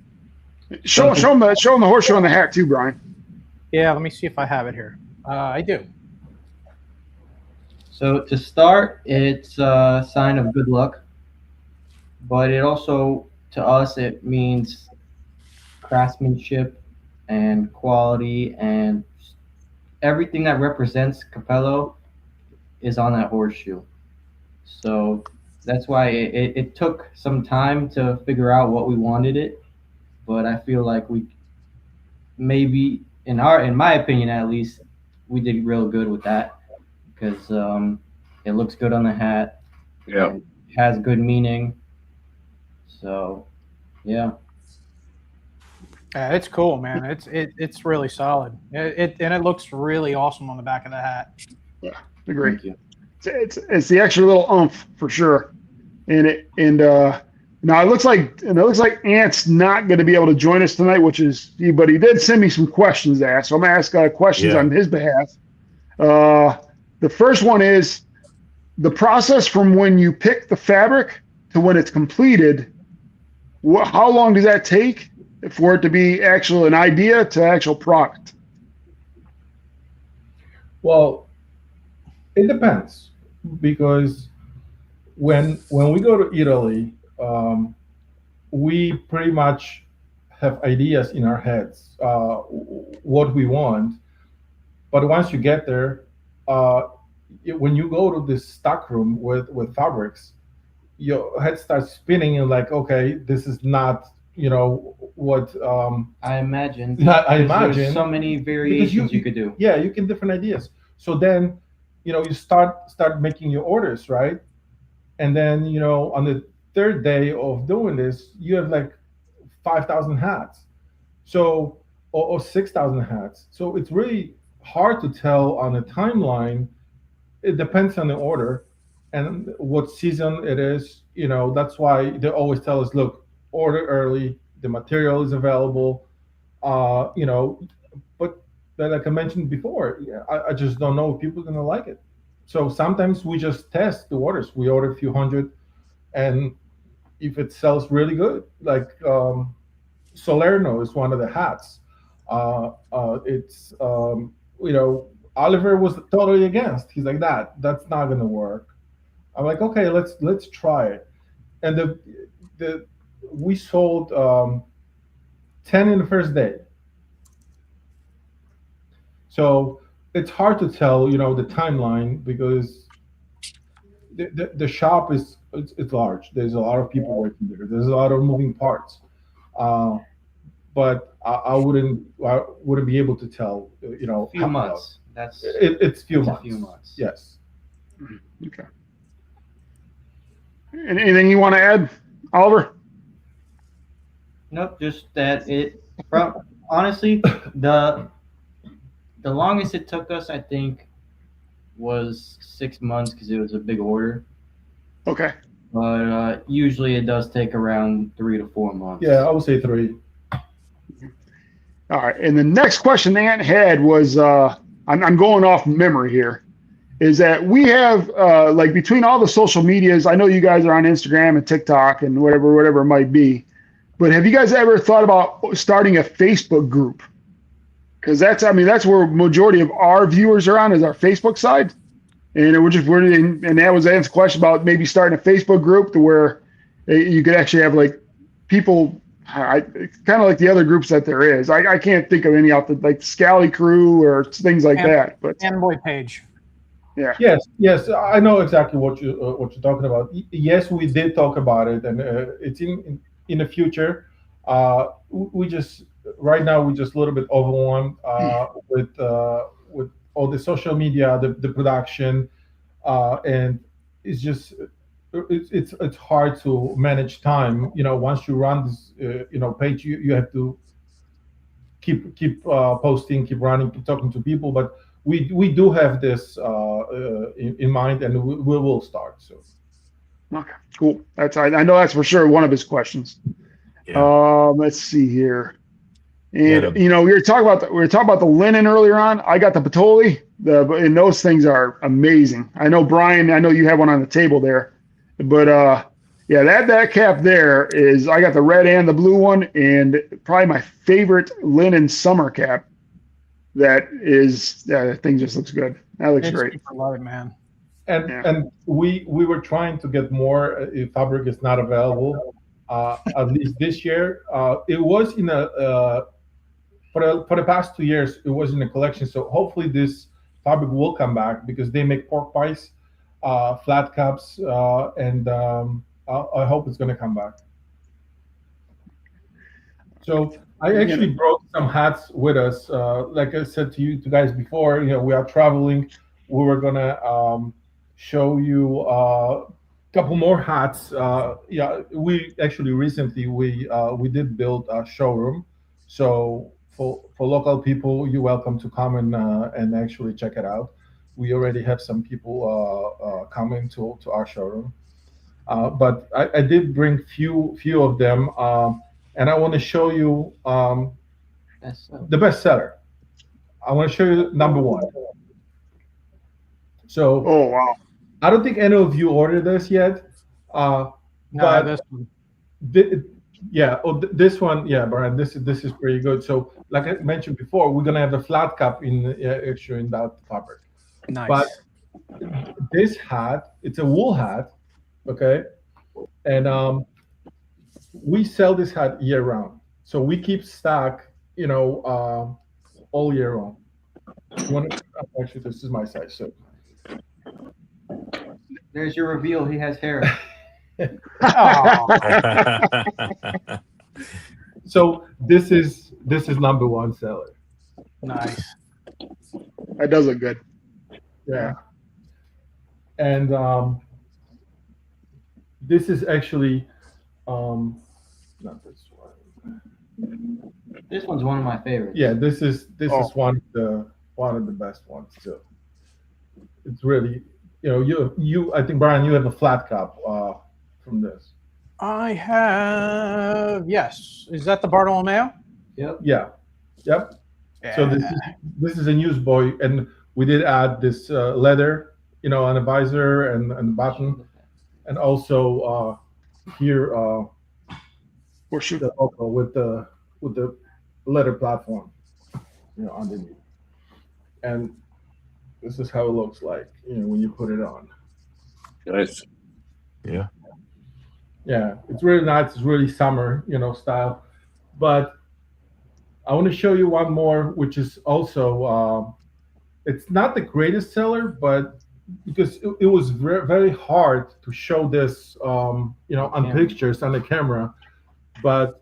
show them the horseshoe on the hat too, Brian.
Yeah, let me see if I have it here. I do.
So to start, it's a sign of good luck, but it also, to us, it means craftsmanship and quality, and everything that represents Cappello is on that horseshoe. So that's why it took some time to figure out what we wanted it, but I feel like we maybe in my opinion at least, we did real good with that. because it looks good on the hat.
Yeah.
And has good meaning. So, yeah.
Yeah, it's cool, man. It's really solid. It looks really awesome on the back of the hat.
Yeah, agree.
Thank you.
It's the extra little oomph for sure. Now it looks like Ant's not going to be able to join us tonight, but he did send me some questions to ask. So I'm going to ask questions
Yeah.
on his behalf. The first one is the process from when you pick the fabric to when it's completed. How long does that take for it to be actual an idea to actual product?
Well, it depends because when we go to Italy, we pretty much have ideas in our heads what we want, but once you get there, when you go to this stock room with fabrics, your head starts spinning and like, okay, this is not what
I imagine.
I
'Cause
imagine
there's so many variations you could do.
yeah, you can different ideas. So then you start making your orders, right? And then on the third day of doing this, you have like 5,000 hats, so or 6,000 hats. So it's really hard to tell on a timeline. It depends on the order and what season it is. That's why they always tell us, look, order early. The material is available. But like I mentioned before, yeah, I just don't know if people are gonna like it. So sometimes we just test the orders. We order a few hundred, and if it sells really good, like Salerno is one of the hats. It's Oliver was totally against. He's like that's not gonna work. I'm like, okay, let's try it. And the we sold 10 in the first day. So it's hard to tell, the timeline because the shop it's large. There's a lot of people working there. There's a lot of moving parts. But I wouldn't be able to tell,
A few months. That's
it's few
it's
months.
a few months.
Yes.
Okay. Anything you want to add, Oliver?
Nope, just that honestly, the longest it took us, I think, was 6 months because it was a big order.
Okay.
But usually it does take around 3 to 4 months.
Yeah, I would say 3.
All right. And the next question Ant had was, I'm going off memory here, is that we have like between all the social medias, I know you guys are on Instagram and TikTok and whatever it might be, but have you guys ever thought about starting a Facebook group? Because that's where majority of our viewers are on, is our Facebook side. And that was Ant's question about maybe starting a Facebook group to where you could actually have like people, kind of like the other groups that there is. I can't think of any out the like Scally Crew or things like that. But
Fanboy page.
yeah.
Yes, I know exactly what you're talking about. Yes, we did talk about it, and it's in the future. We just right now we're just a little bit overwhelmed with all the social media, the production, and it's just it's hard to manage time. Once you run this page, you have to keep posting, keep running, keep talking to people. But we do have this in mind, and we will start soon.
Okay, cool. I know that's for sure one of his questions.
Yeah.
Let's see here.
Yeah,
And we were talking about the linen earlier on. I got the Patoli, and those things are amazing. I know Brian, I know you have one on the table there, but yeah, that cap there is, I got the red and the blue one, and probably my favorite linen summer cap. That thing just looks good. That looks great.
Super light, man.
And we were trying to get more. If fabric is not available, at least this year. It was in for the past 2 years, it was in a collection. So hopefully this fabric will come back because they make pork pies, flat caps, and I hope it's going to come back. So I actually brought some hats with us. Like I said to you guys before, we are traveling. we were gonna show you a couple more hats. Yeah, we actually recently we did build a showroom, so for local people, you're welcome to come and actually check it out. We already have some people coming to our showroom, but I did bring few of them, and I want to show you
That's so.
the bestseller. I want to show you number one. So
Oh wow.
I don't think any of you ordered this yet, uh,
No,
but
this one.
thi- yeah, this one, yeah, Brian, this is pretty good. So, like I mentioned before, we're gonna have the flat cap in actually in that fabric. But
Nice.
this hat, it's a wool hat, okay, and we sell this hat year round. So we keep stock, all year round. You want to, actually, this is my size. So
There's your reveal. He has hair.
Oh,
so this is number one seller.
nice.
That does look good.
Yeah. And this is actually not this one.
This one's one of my favorites.
Yeah, this is
Oh.
one of the best ones too. It's really, you I think, Brian, you have a flat cap from this.
I have, yes. Is that the Bartolomeo?
Yep.
Yeah. Yep.
Yeah.
So this is a newsboy, and we did add this leather, on the visor and the button, and also here
Horseshoe.
the logo with the leather platform, underneath. And this is how it looks like, when you put it on.
Nice.
Yeah.
Yeah, it's really nice. It's really summer, style. But I want to show you one more, which is also it's not the greatest seller, but because it was very hard to show this, on
Camera.
pictures on the camera. But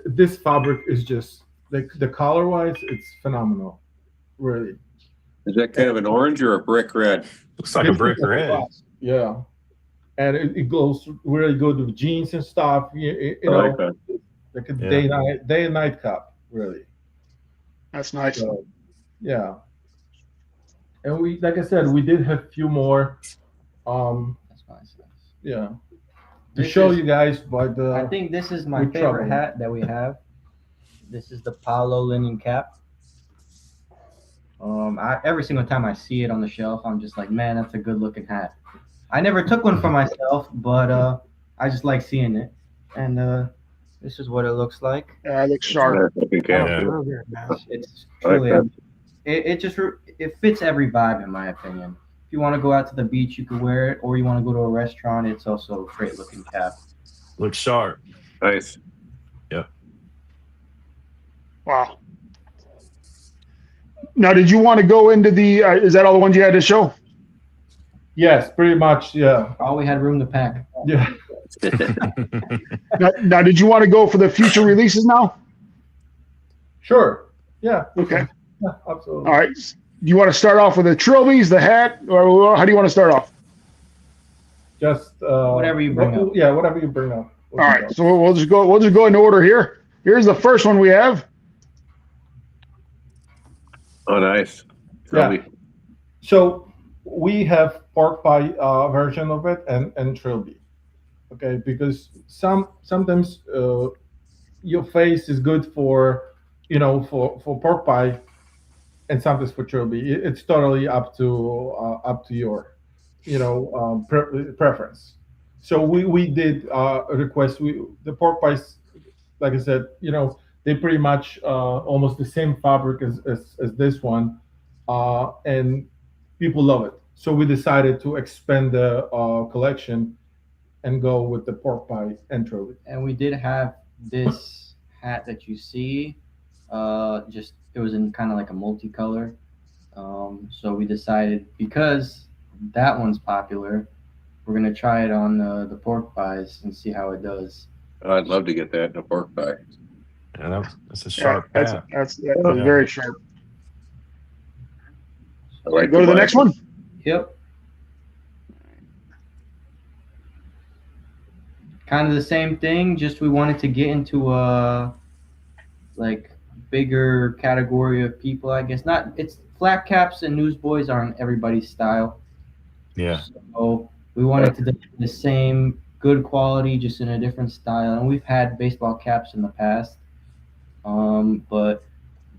this fabric is just the color wise, it's phenomenal, really.
Is that kind of an orange or a brick red?
Looks like a brick red.
Yeah, and it goes really good with jeans and stuff.
I like that.
Like a
Yeah.
day and night cup, really.
That's nice.
So, yeah. And we, like I said, we did have a few more.
That's nice.
Yeah. To
This
show
is-
you guys, but
I think this is my
with
favorite
trouble.
hat that we have. This is the Palo linen cap. Every single time I see it on the shelf, I'm just like, man, that's a good looking hat. I never took one for myself, but I just like seeing it. And this is what it looks like.
Yeah, it looks sharp.
Nice looking
That
cap.
looks
Yeah.
real good, man.
It's
I like
truly,
that.
it just it fits every vibe in my opinion. If you want to go out to the beach, you could wear it, or you want to go to a restaurant, it's also a great looking cap.
Looks sharp.
Nice.
Wow. Now, did you want to go into the? Is that all the ones you had to show?
yes, pretty much. Yeah.
All we had room to pack.
Yeah.
Now, did you want to go for the future releases now?
Sure. Yeah.
Okay.
Yeah, absolutely.
All right. You want to start off with the trilbies, the hat, or how do you want to start off?
Just
Whatever you bring up.
Yeah, whatever you bring up.
All right. So we'll just go. We'll just go in order here. Here's the first one we have.
Oh, nice.
Yeah.
Really.
So we have pork pie version of it and trilby. Okay, because sometimes your face is good for for pork pie, and sometimes for trilby. It's totally up to your preference. So we did request the pork pies, like I said, they pretty much almost the same fabric as this one, and people love it. So we decided to expand the collection and go with the pork pie and trilby.
And we did have this hat that you see. Just it was in kind of like a multicolor. So we decided because that one's popular, we're gonna try it on the pork pies and see how it does.
Oh, I'd love to get that in a pork pie.
Yeah, that's a sharp
That's
hat.
that's
Yeah.
very sharp.
I like
Go to the next one.
Yep. Kind of the same thing, just we wanted to get into a like bigger category of people, I guess. Not it's flat caps and newsboys aren't everybody's style.
Yeah.
So we wanted to do the same good quality, just in a different style. And we've had baseball caps in the past, but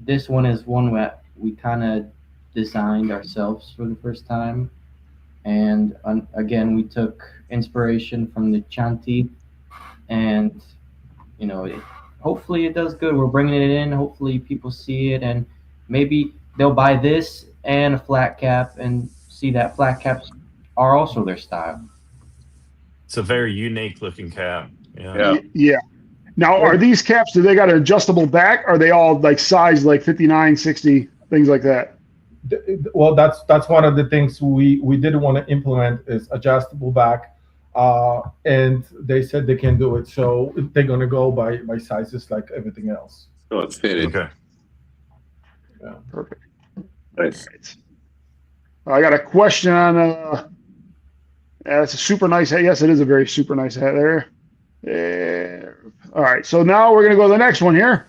this one is one that we kind of designed ourselves for the first time. And again, we took inspiration from the Chanti, and hopefully it does good. We're bringing it in. Hopefully people see it, and maybe they'll buy this and a flat cap and see that flat caps are also their style.
It's a very unique looking cap.
Yeah.
Yeah. Now, are these caps, do they got an adjustable back? Are they all like size like 59, 60, things like that?
Well, that's one of the things we did want to implement is adjustable back, and they said they can do it. So they're gonna go by sizes like everything else.
Oh, it's fitted.
Okay.
Yeah.
Perfect.
Nice.
I got a question on, that's a super nice hat. Yes, it is a very super nice hat there. All right, so now we're going to go to the next one here.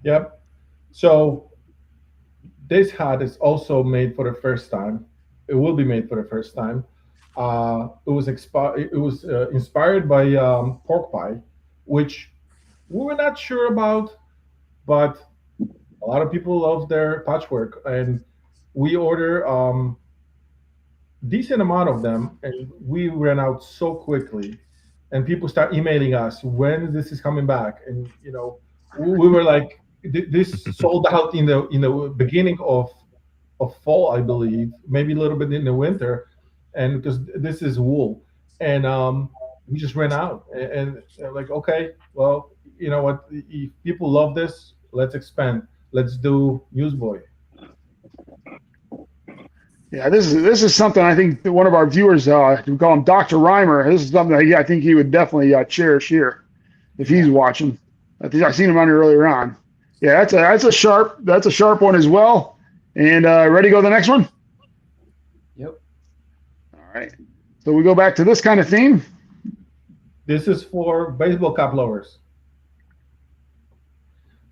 Yep. So this hat is also made for the first time. It will be made for the first time. It was inspired by pork pie, which we were not sure about, but a lot of people love their patchwork, and we order decent amount of them, and we ran out so quickly. And people start emailing us when this is coming back, and we were like, this sold out in the beginning of fall, I believe, maybe a little bit in the winter, and because this is wool, and we just ran out, and like, okay, well, you know what, if people love this, let's expand, let's do newsboy.
Yeah, this is something I think that one of our viewers, we call him Dr. Reimer. This is something that I think he would definitely cherish here if he's watching. I think I've seen him on here earlier on. Yeah, that's a sharp one as well. And ready to go to the next one?
Yep.
All right. So we go back to this kind of theme.
This is for baseball cap lovers.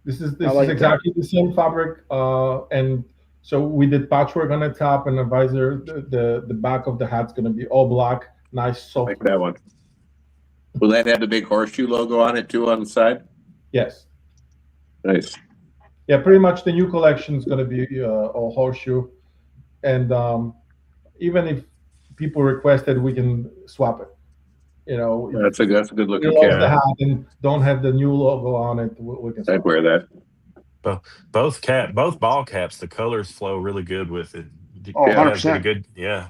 This is
like
exactly the same fabric, and so we did patchwork on the top and the visor. The back of the hat's going to be all black, nice, soft.
Like that one. Will that have the big horseshoe logo on it too on the side?
Yes.
Nice.
Yeah, pretty much the new collection is going to be all horseshoe, and even if people requested, we can swap it.
That's a good looking
you love the
cap.
hat and don't have the new logo on it, we can swap
I'd wear that.
Both ball caps, the colors flow really good with it.
Oh,
You guys
100%.
did a good, yeah.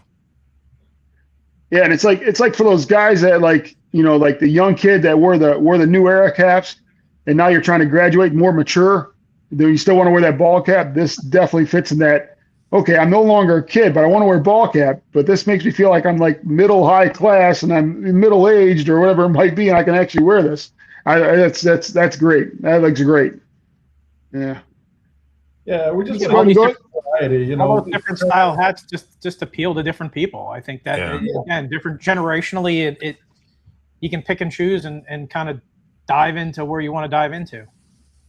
Yeah, and it's like for those guys that like the young kid that wore the new era caps, and now you're trying to graduate more mature. Do you still want to wear that ball cap? This definitely fits in that. Okay, I'm no longer a kid, but I want to wear ball cap. But this makes me feel like I'm like middle high class and I'm middle aged or whatever it might be, and I can actually wear this. That's great. That looks great. Yeah.
Yeah, we just
Yeah,
want
all these
different variety,
All those different style hats just appeal to different people. I think that
Yeah.
again, different generationally, it you can pick and choose and kind of dive into where you want to dive into.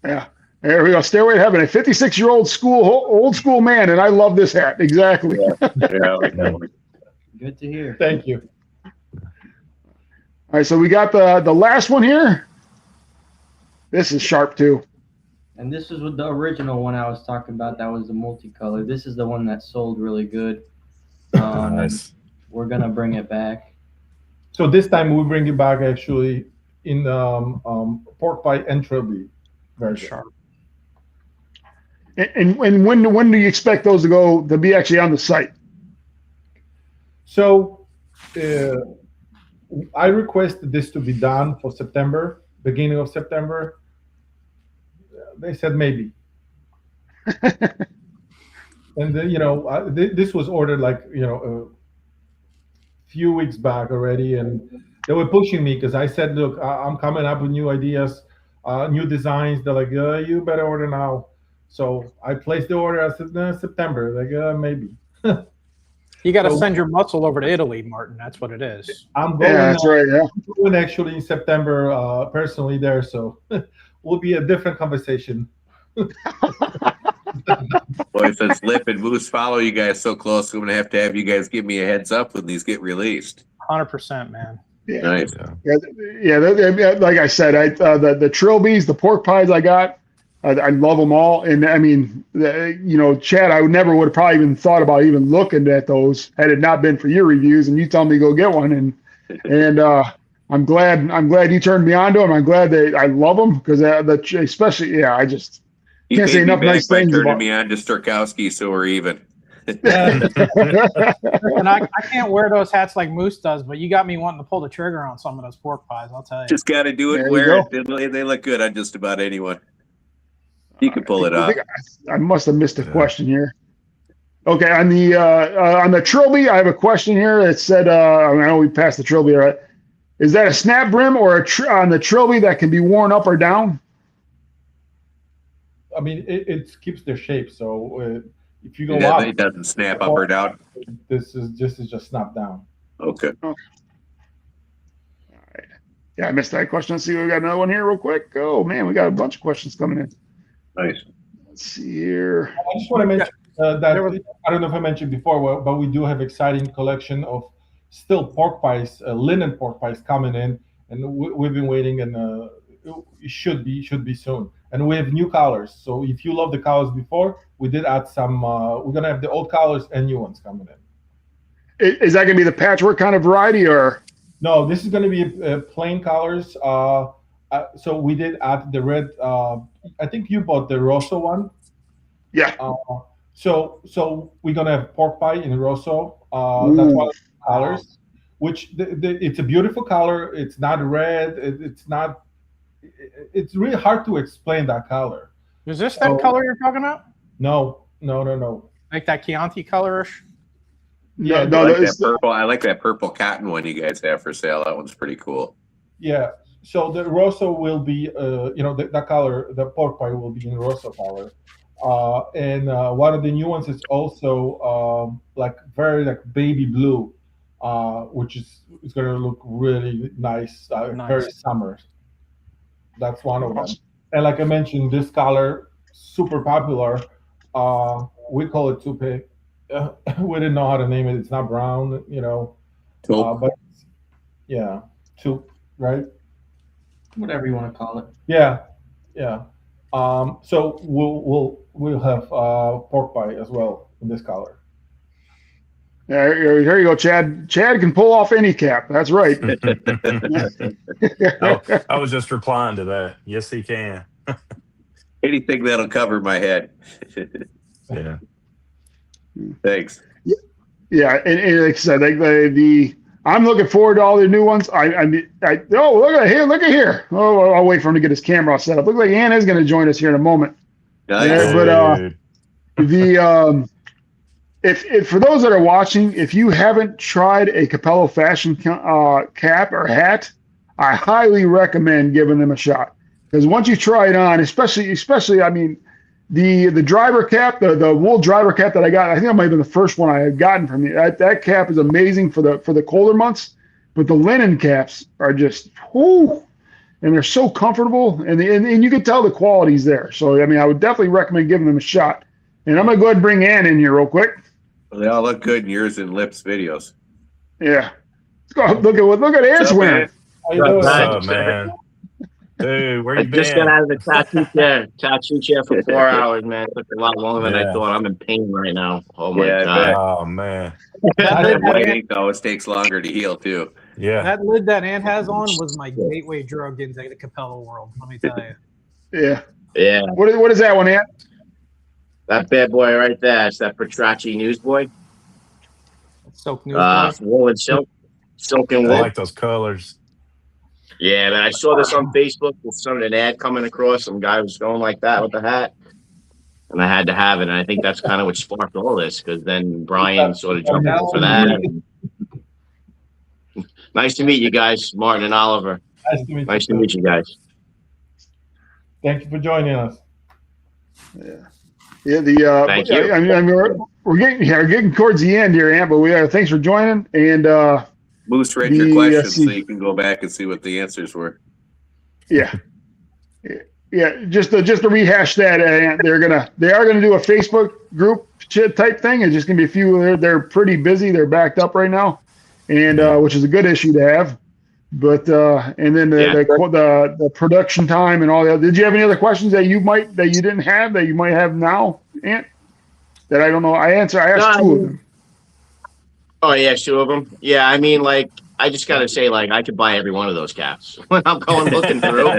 Yeah. There we go. Stairway to Heaven. A 56-year-old old school man, and I love this hat. Exactly.
Yeah, I like that one.
Good to hear.
Thank you.
All right, so we got the last one here. This is sharp too.
And this is with the original one I was talking about. That was the multicolor. This is the one that sold really good.
Nice.
We're gonna bring it back.
So this time we bring it back actually in pork pie entropy version.
Sharp.
And when do you expect those to be actually on the site?
So I requested this to be done for September, beginning of September. They said maybe. And then, this was ordered like a few weeks back already, and they were pushing me because I said, look, I'm coming up with new ideas, new designs. They're like, you better order now. So I placed the order. I said, September, like maybe.
You got to
So-
send your muscle over to Italy, Martin. That's what it is.
I'm going.
Yeah, that's right. Yeah.
I'm going actually in September, personally there. So will be a different conversation.
Boy, since Lip and Moose follow you guys so close, I'm gonna have you guys give me a heads up when these get released.
100%, man.
Yeah.
Nice.
Yeah. Like I said, the trilbies, the pork pies I got, I love them all. And I mean, Chad, I would have probably even thought about even looking at those had it not been for your reviews and you tell me to go get one. And I'm glad you turned me on to them. I'm glad that I love them because especially, I just
You
can't say
paid me
enough
back
nice
by
things
turning
about.
me on to Starkowski, so we're even.
And I can't wear those hats like Moose does, but you got me wanting to pull the trigger on some of those pork pies, I'll tell you.
Just got to do it.
There you
Wear
go.
it. They look good on just about anyone. You can pull it
I
off.
think I must have missed a question here. Okay, on the trilby, I have a question here. It said, I know we passed the trilby, right? Is that a snap brim or on the trilby that can be worn up or down?
I mean, it keeps their shape. So if you go
Yeah,
up,
it doesn't snap up or down.
this is just snap down.
Okay.
Yeah, I missed that question. Let's see. We got another one here real quick. Oh, man, we got a bunch of questions coming in.
Nice.
Let's see here.
I just want to mention that I don't know if I mentioned before, but we do have exciting collection of still pork pies, linen pork pies coming in, and we've been waiting, and it should be soon. And we have new colors. So if you love the colors before, we did add some. We're gonna have the old colors and new ones coming in.
Is that going to be the patchwork kind of variety or?
No, this is going to be plain colors. So we did add the red. I think you bought the Rosso one.
Yeah.
So we're gonna have pork pie in Rosso. That's one of the colors, which it's a beautiful color. It's not red. It's not. It's really hard to explain that color.
Is this that color you're talking about?
No.
Like that Chianti colorish?
Yeah,
No,
I like that purple. I like that purple cotton one you guys have for sale. That one's pretty cool.
Yeah. So the Rosso will be, that color, the pork pie will be in Rosso color. And one of the new ones is also like very like baby blue, which is going to look really nice, very summer. That's one of them. And like I mentioned, this color, super popular. We call it toupe. We didn't know how to name it. It's not brown, but yeah, taupe, right?
Whatever you want to call it.
Yeah. So we'll have pork pie as well in this color.
Yeah, here you go, Chad. Chad can pull off any cap. That's right.
I was just replying to that. Yes, he can.
Anything that'll cover my head.
Yeah.
Thanks.
Yeah, and like I said, I'm looking forward to all the new ones. Oh, look at here. Oh, I'll wait for him to get his camera all set up. Looks like Ann is going to join us here in a moment.
Nice.
Yeah, but if for those that are watching, if you haven't tried a Cappello Fashion cap or hat, I highly recommend giving them a shot because once you try it on, especially, I mean, the driver cap, the wool driver cap that I got, I think that might have been the first one I had gotten from you. That cap is amazing for the colder months, but the linen caps are just whoo, and they're so comfortable, and you can tell the quality's there. So I mean, I would definitely recommend giving them a shot. And I'm gonna go ahead and bring Ann in here real quick.
Well, they all look good in yours and Lips videos.
Yeah, look at Ann's wearing.
How you doing?
What's up, man? Dude, where you been?
Just got out of the tattoo chair for 4 hours, man. It took a lot longer than I thought. I'm in pain right now. Oh my god.
Oh man.
That white ink always takes longer to heal too.
Yeah.
That lid that Ant has on was my gateway drug into the Cappello world, let me tell you.
Yeah.
Yeah.
What is that one, Ann?
That bad boy right there. It's that Petracci Newsboy.
Silk news.
Wool and silk. Silk and
I
wool.
like those colors.
Yeah, man. I saw this on Facebook with an ad coming across. Some guy was going like that with the hat. And I had to have it. And I think that's kind of what sparked all this, because then Brian sort of jumped in for that. Nice to meet you guys, Martin and Oliver.
Nice to meet you
guys.
Thank you for joining us.
Yeah. Yeah,
Thank you.
I mean, we're getting towards the end here, Ant. But thanks for joining. And
Moose, read your questions so you can go back and see what the answers were.
Yeah, yeah. Just to rehash that, they are gonna do a Facebook group type thing. It's just gonna be a few. They're pretty busy. They're backed up right now, and which is a good issue to have. But and then the production time and all that. Did you have any other questions that you didn't have that you might have now, Ant? That I don't know. I asked two of them.
Oh yeah, 2 of them. Yeah, I mean, like, I just gotta say, like, I could buy every one of those caps when I'm going looking through.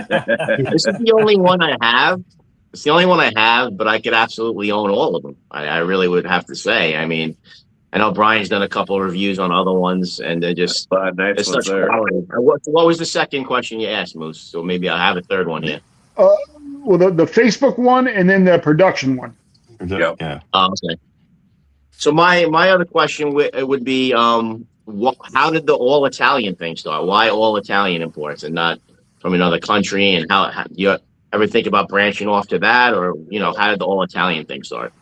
This is the only one I have. It's the only one I have, but I could absolutely own all of them. I really would have to say. I mean, I know Brian's done a couple of reviews on other ones, and they're just
nice
such quality. What was the second question you asked, Moose? So maybe I'll have a third one here.
Well, the Facebook one and then the production one.
Yeah.
Okay. So my other question would be, how did the all Italian thing start? Why all Italian imports and not from another country? And how you ever think about branching off to that, or how did the all Italian thing start?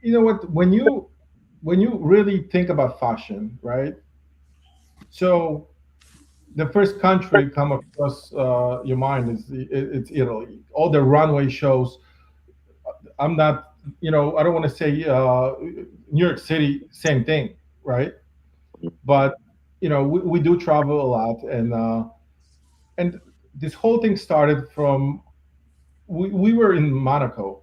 You know what? When you really think about fashion, right? So the first country come across your mind is it's Italy. All the runway shows. I'm not, I don't want to say New York City, same thing, right? But we do travel a lot, and this whole thing started from we were in Monaco,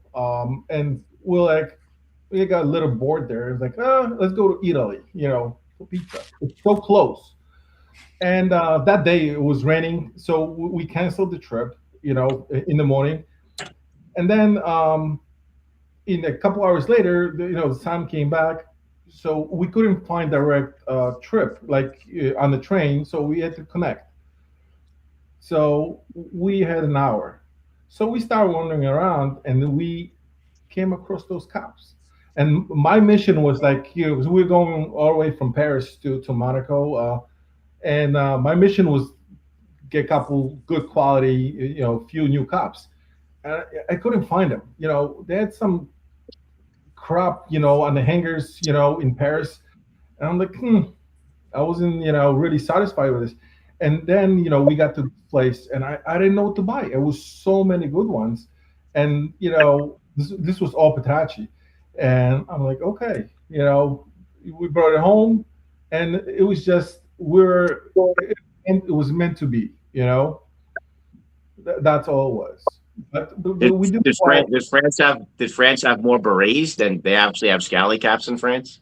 and we got a little bored there. It's like, let's go to Italy, for pizza. It's so close. And that day it was raining, so we canceled the trip, in the morning. And then in a couple hours later, the sun came back, so we couldn't find direct trip like on the train, so we had to connect. So we had an hour. So we started wandering around, and we came across those cops. And my mission was like, because we were going all the way from Paris to Monaco, and my mission was get a couple good quality, few new cops. And I couldn't find them. They had some crap, on the hangers, in Paris. And I'm like, I wasn't, really satisfied with this. And then, we got to the place, and I didn't know what to buy. It was so many good ones. And, this was all Petacci. And I'm like, okay, we brought it home, and it was just, it was meant to be, that's all it was. But we do.
Did France have more berets than they actually have scally caps in France?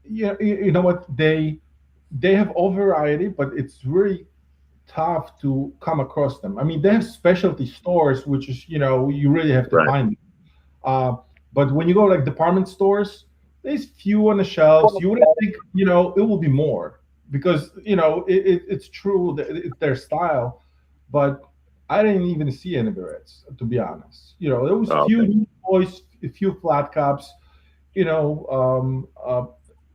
Yeah, you know what, they have all variety, but it's really tough to come across them. I mean, they have specialty stores, which is you really have to find them. But when you go like department stores, there's few on the shelves. You wouldn't think it will be more, because it's true that it's their style, but I didn't even see any berets, to be honest. There was few toys, a few flat caps,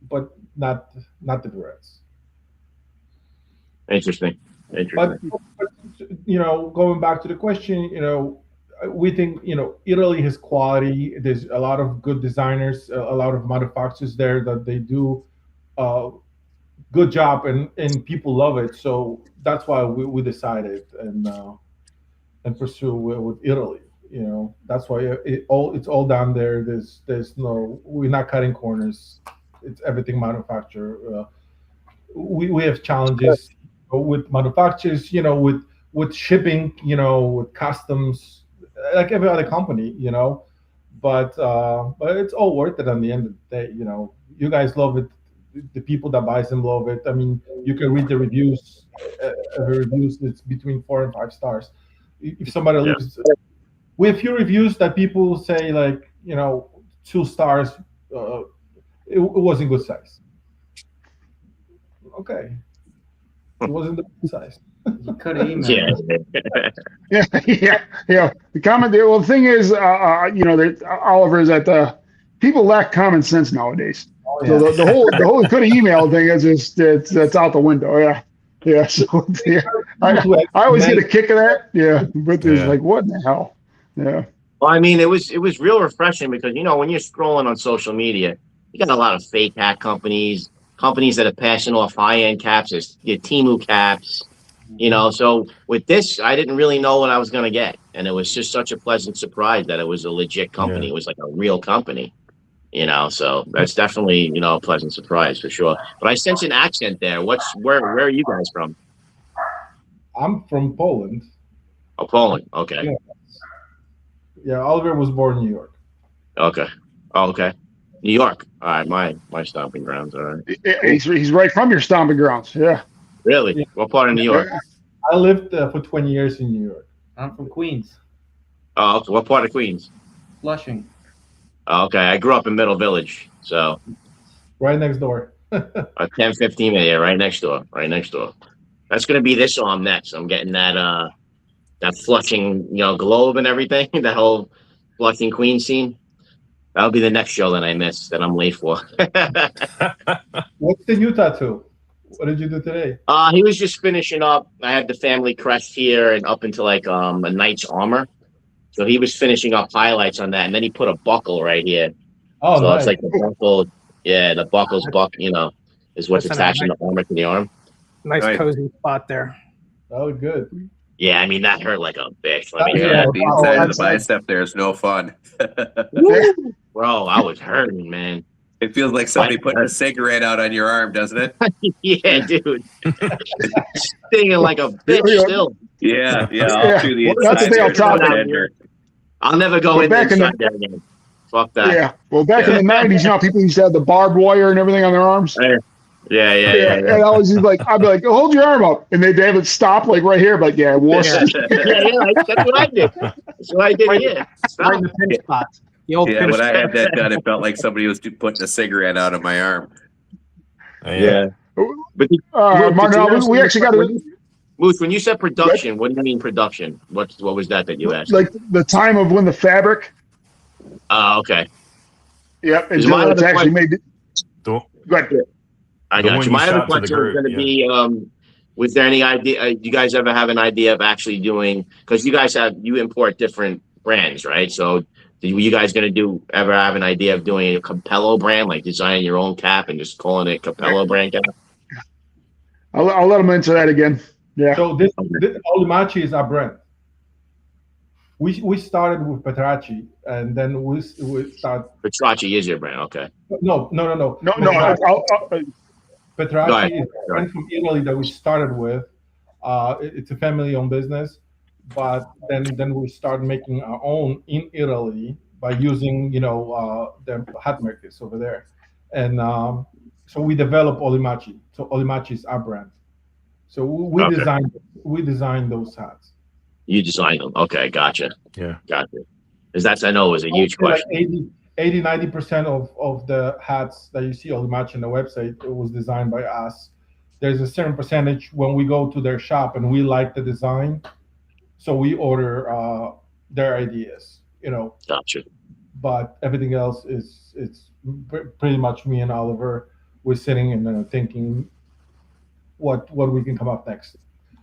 but not the berets.
Interesting.
But going back to the question, we think Italy has quality. There's a lot of good designers, a lot of manufacturers there that they do good job, and people love it. So that's why we decided and pursue with Italy. That's why it's all down there. We're not cutting corners. It's everything manufacturer. We have challenges with manufacturers, with shipping, with customs, like every other company, but it's all worth it. On the end of the day, you guys love it. The people that buys them love it. I mean, you can read the reviews. Every reviews, it's between 4 and 5 stars. If somebody looks, we have few reviews that people say like 2 stars. It wasn't good size. Okay, it wasn't the good size.
You could have emailed.
Yeah. The comment there. Well, the thing is, Oliver, is that people lack common sense nowadays. So the whole could have emailed thing is just that's out the window. Yeah. So I always get a kick of that. Yeah, but there's like, what in the hell? Yeah.
Well, I mean, it was real refreshing because when you're scrolling on social media, you got a lot of fake hat companies, companies that are passing off high-end caps, as your Temu caps. So with this, I didn't really know what I was going to get, and it was just such a pleasant surprise that it was a legit company.
Yeah.
It was like a real company. So that's definitely a pleasant surprise for sure. But I sense an accent there. Where are you guys from?
I'm from Poland.
Oh, Poland. Okay.
Yeah. Yeah, Oliver was born in New York.
Okay. Oh, okay. New York. All right, my stomping grounds. All right.
He's right from your stomping grounds. Yeah.
Really?
Yeah.
What part of New York?
I lived for 20 years in New York.
I'm from Queens,
Oh, okay. What part of Queens?
Flushing.
Oh, okay. I grew up in Middle Village, so
Right next door.
10-15 minute, right next door. Right next door. That's gonna be this arm next. I'm getting that Flushing, globe and everything. That whole Flushing Queens scene. That'll be the next show that I missed that I'm late for.
What's the new tattoo? What did you do today?
He was just finishing up. I had the family crest here and up into like a knight's armor. So he was finishing up highlights on that, and then he put a buckle right here.
Oh,
So
nice.
it's like the buckle. Yeah, the buckle's is what's
That's
attaching the armor to the arm.
Nice
Right.
cozy spot there.
Oh, good.
Yeah, I mean that hurt like a bitch. Let me
Yeah.
tell you.
The inside of the bicep there is no fun.
Bro, I was hurting, man.
It feels like somebody putting a cigarette out on your arm, doesn't it?
Yeah, dude. Stinging like a bitch still.
Yeah,
Yeah.
all through the
Well, that's the
inside.
thing I'll
there.
tell you.
That hurt.
I'll never go
Well,
in
back in
inside there again. Fuck that.
Yeah. Well, back in the 90s, people used to have the barbed wire and everything on their arms.
Yeah.
And I was just like, I'd be like, hold your arm up. And they'd have it stop like right here. But yeah, wuss.
That's what I did. That's what I did here.
Right in the pin spot. The old
Yeah,
pin
when I
spot.
had that done, it felt like somebody was putting a cigarette out of my arm.
Yeah. But
Martin, we actually got to
Moose, when you said production, what do you mean production? What was that you asked?
like the time of when the fabric.
Oh, okay.
Yep.
Is my
Until it's
other
actually made.
The-
Go ahead.
I
The
got
one
you.
you
My other
shot to the
question was
group,
going to be, was there any idea, do you guys ever have an idea of actually doing, because you guys you import different brands, right? So were you guys going to ever have an idea of doing a Cappello brand, like designing your own cap and just calling it Cappello brand cap?
I'll let him answer that again. Yeah.
So this Olimachi is our brand. We started with Petracci, and then we start.
Petracci is your brand, okay.
No.
No.
Petracci
Go ahead.
is a brand from Italy that we started with. It's a family-owned business, but then we started making our own in Italy by using the hat makers over there, and so we developed Olimachi. So Olimachi is our brand. So we designed those hats.
You designed them. Okay, gotcha.
Yeah.
Gotcha. Because that's, I know, was a huge question.
Like 80-90% of the hats that you see Olimachi on the website, it was designed by us. There's a certain percentage when we go to their shop and we like the design, so we order their ideas,
Gotcha.
But everything else it's pretty much me and Oliver. We're sitting and thinking what we can come up next.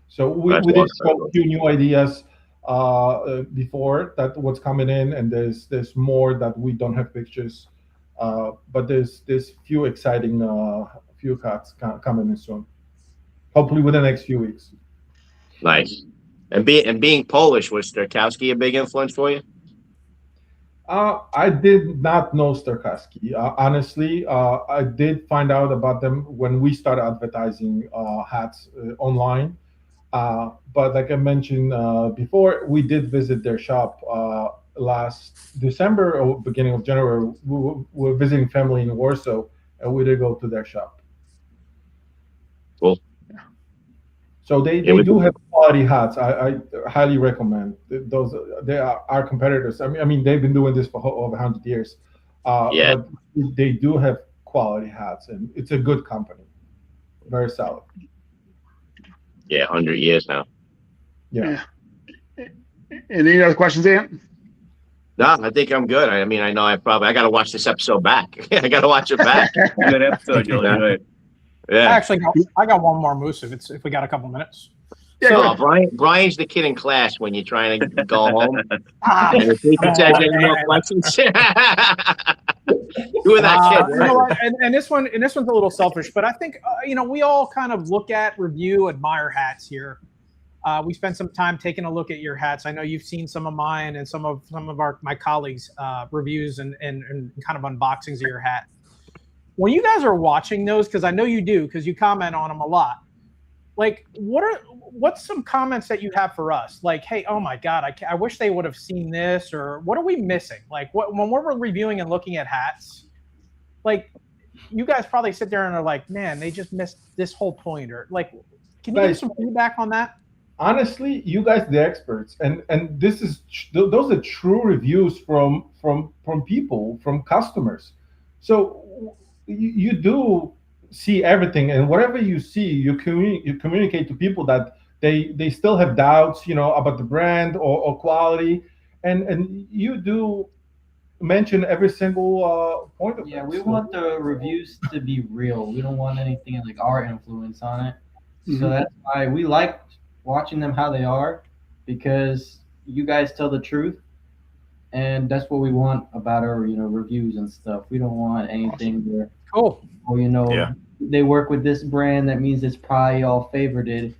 So we did show a few new ideas before that what's coming in, and there's more that we don't have pictures, but there's few exciting few cuts coming in soon. Hopefully within the next few weeks.
Nice. And being Polish, was Starkowski a big influence for you?
I did not know Starkowski. Honestly, I did find out about them when we started advertising hats online. But like I mentioned before, we did visit their shop last December or beginning of January. We were visiting family in Warsaw, and we did go to their shop.
Cool.
So they do have quality hats. I highly recommend those. They are our competitors. I mean they've been doing this for over 100 years. But they do have quality hats, and it's a good company. Very solid.
Yeah, 100 years now.
Yeah.
Any other questions, Ant?
No, I think I'm good. I mean, I know I got to watch this episode back. I got to watch it back.
Good episode, you'll enjoy it.
Yeah.
Actually, I got one more, Moose, if we got a couple minutes.
Yeah, go ahead.
Brian's the kid in class when you're trying to go home.
Ah,
And the teacher says any more
man.
questions. You were that kid,
You know
right?
what? And this one's a little selfish, but I think we all kind of look at, review, admire hats here. We spent some time taking a look at your hats. I know you've seen some of mine and some of my colleagues' reviews and kind of unboxings of your hat. When you guys are watching those, because I know you do, because you comment on them a lot. Like, what's some comments that you have for us? Like, hey, oh my God, I wish they would have seen this, or what are we missing? Like, when we're reviewing and looking at hats, like, you guys probably sit there and are like, man, they just missed this whole point, or like, can you give some feedback on that?
Honestly, you guys the experts, and those are true reviews from people, from customers. So you do see everything, and whatever you see, you communicate to people that they still have doubts, about the brand or quality, and you do mention every single point of
Yeah,
it.
we want the reviews to be real. We don't want anything like our influence on it. So that's why we like watching them how they are, because you guys tell the truth, and that's what we want about our reviews and stuff. We don't want anything where they work with this brand, that means it's probably all favorited.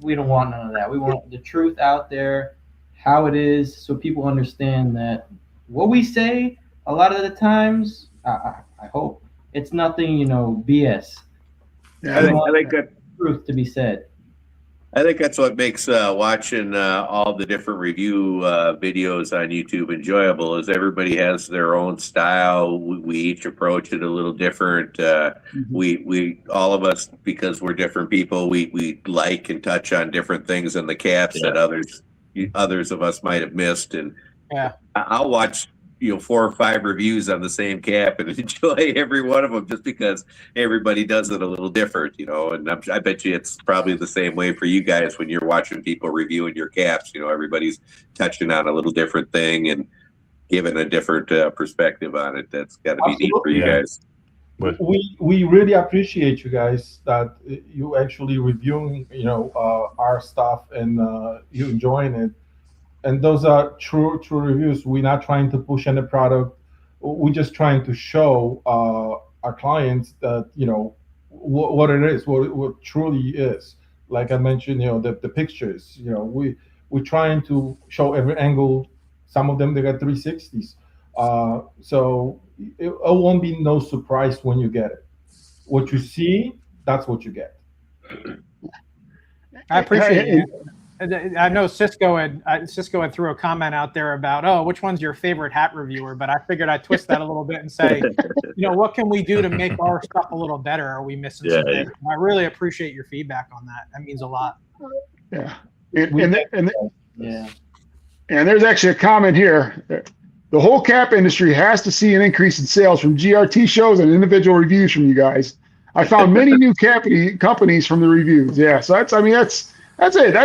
We don't want none of that. We want the truth out there, how it is, so people understand that what we say a lot of the times, I hope it's nothing BS.
Yeah,
I think that
truth to be said.
I think that's what makes watching all the different review videos on YouTube enjoyable. Is everybody has their own style. We each approach it a little different. We all of us, because we're different people, we like and touch on different things in the caps that others of us might have missed. And I'll watch 4 or 5 reviews on the same cap and enjoy every one of them, just because everybody does it a little different, and I bet you it's probably the same way for you guys when you're watching people reviewing your caps. Everybody's touching on a little different thing and giving a different perspective on it. That's got to be neat for you guys.
We really appreciate you guys that you actually reviewing our stuff and you enjoying it. And those are true reviews. We're not trying to push any product. We're just trying to show our clients that what it is, what it truly is. Like I mentioned, the pictures. We're trying to show every angle. Some of them they got 360s. So it won't be no surprise when you get it. What you see, that's what you get.
I appreciate it. I know Cisco had threw a comment out there about, which one's your favorite hat reviewer? But I figured I'd twist that a little bit and say, what can we do to make our stuff a little better? Are we missing something? I really appreciate your feedback on that. That means a lot.
Yeah. And there's actually a comment here. The whole cap industry has to see an increase in sales from GRT shows and individual reviews from you guys. I found many new companies from the reviews. Yeah. So that's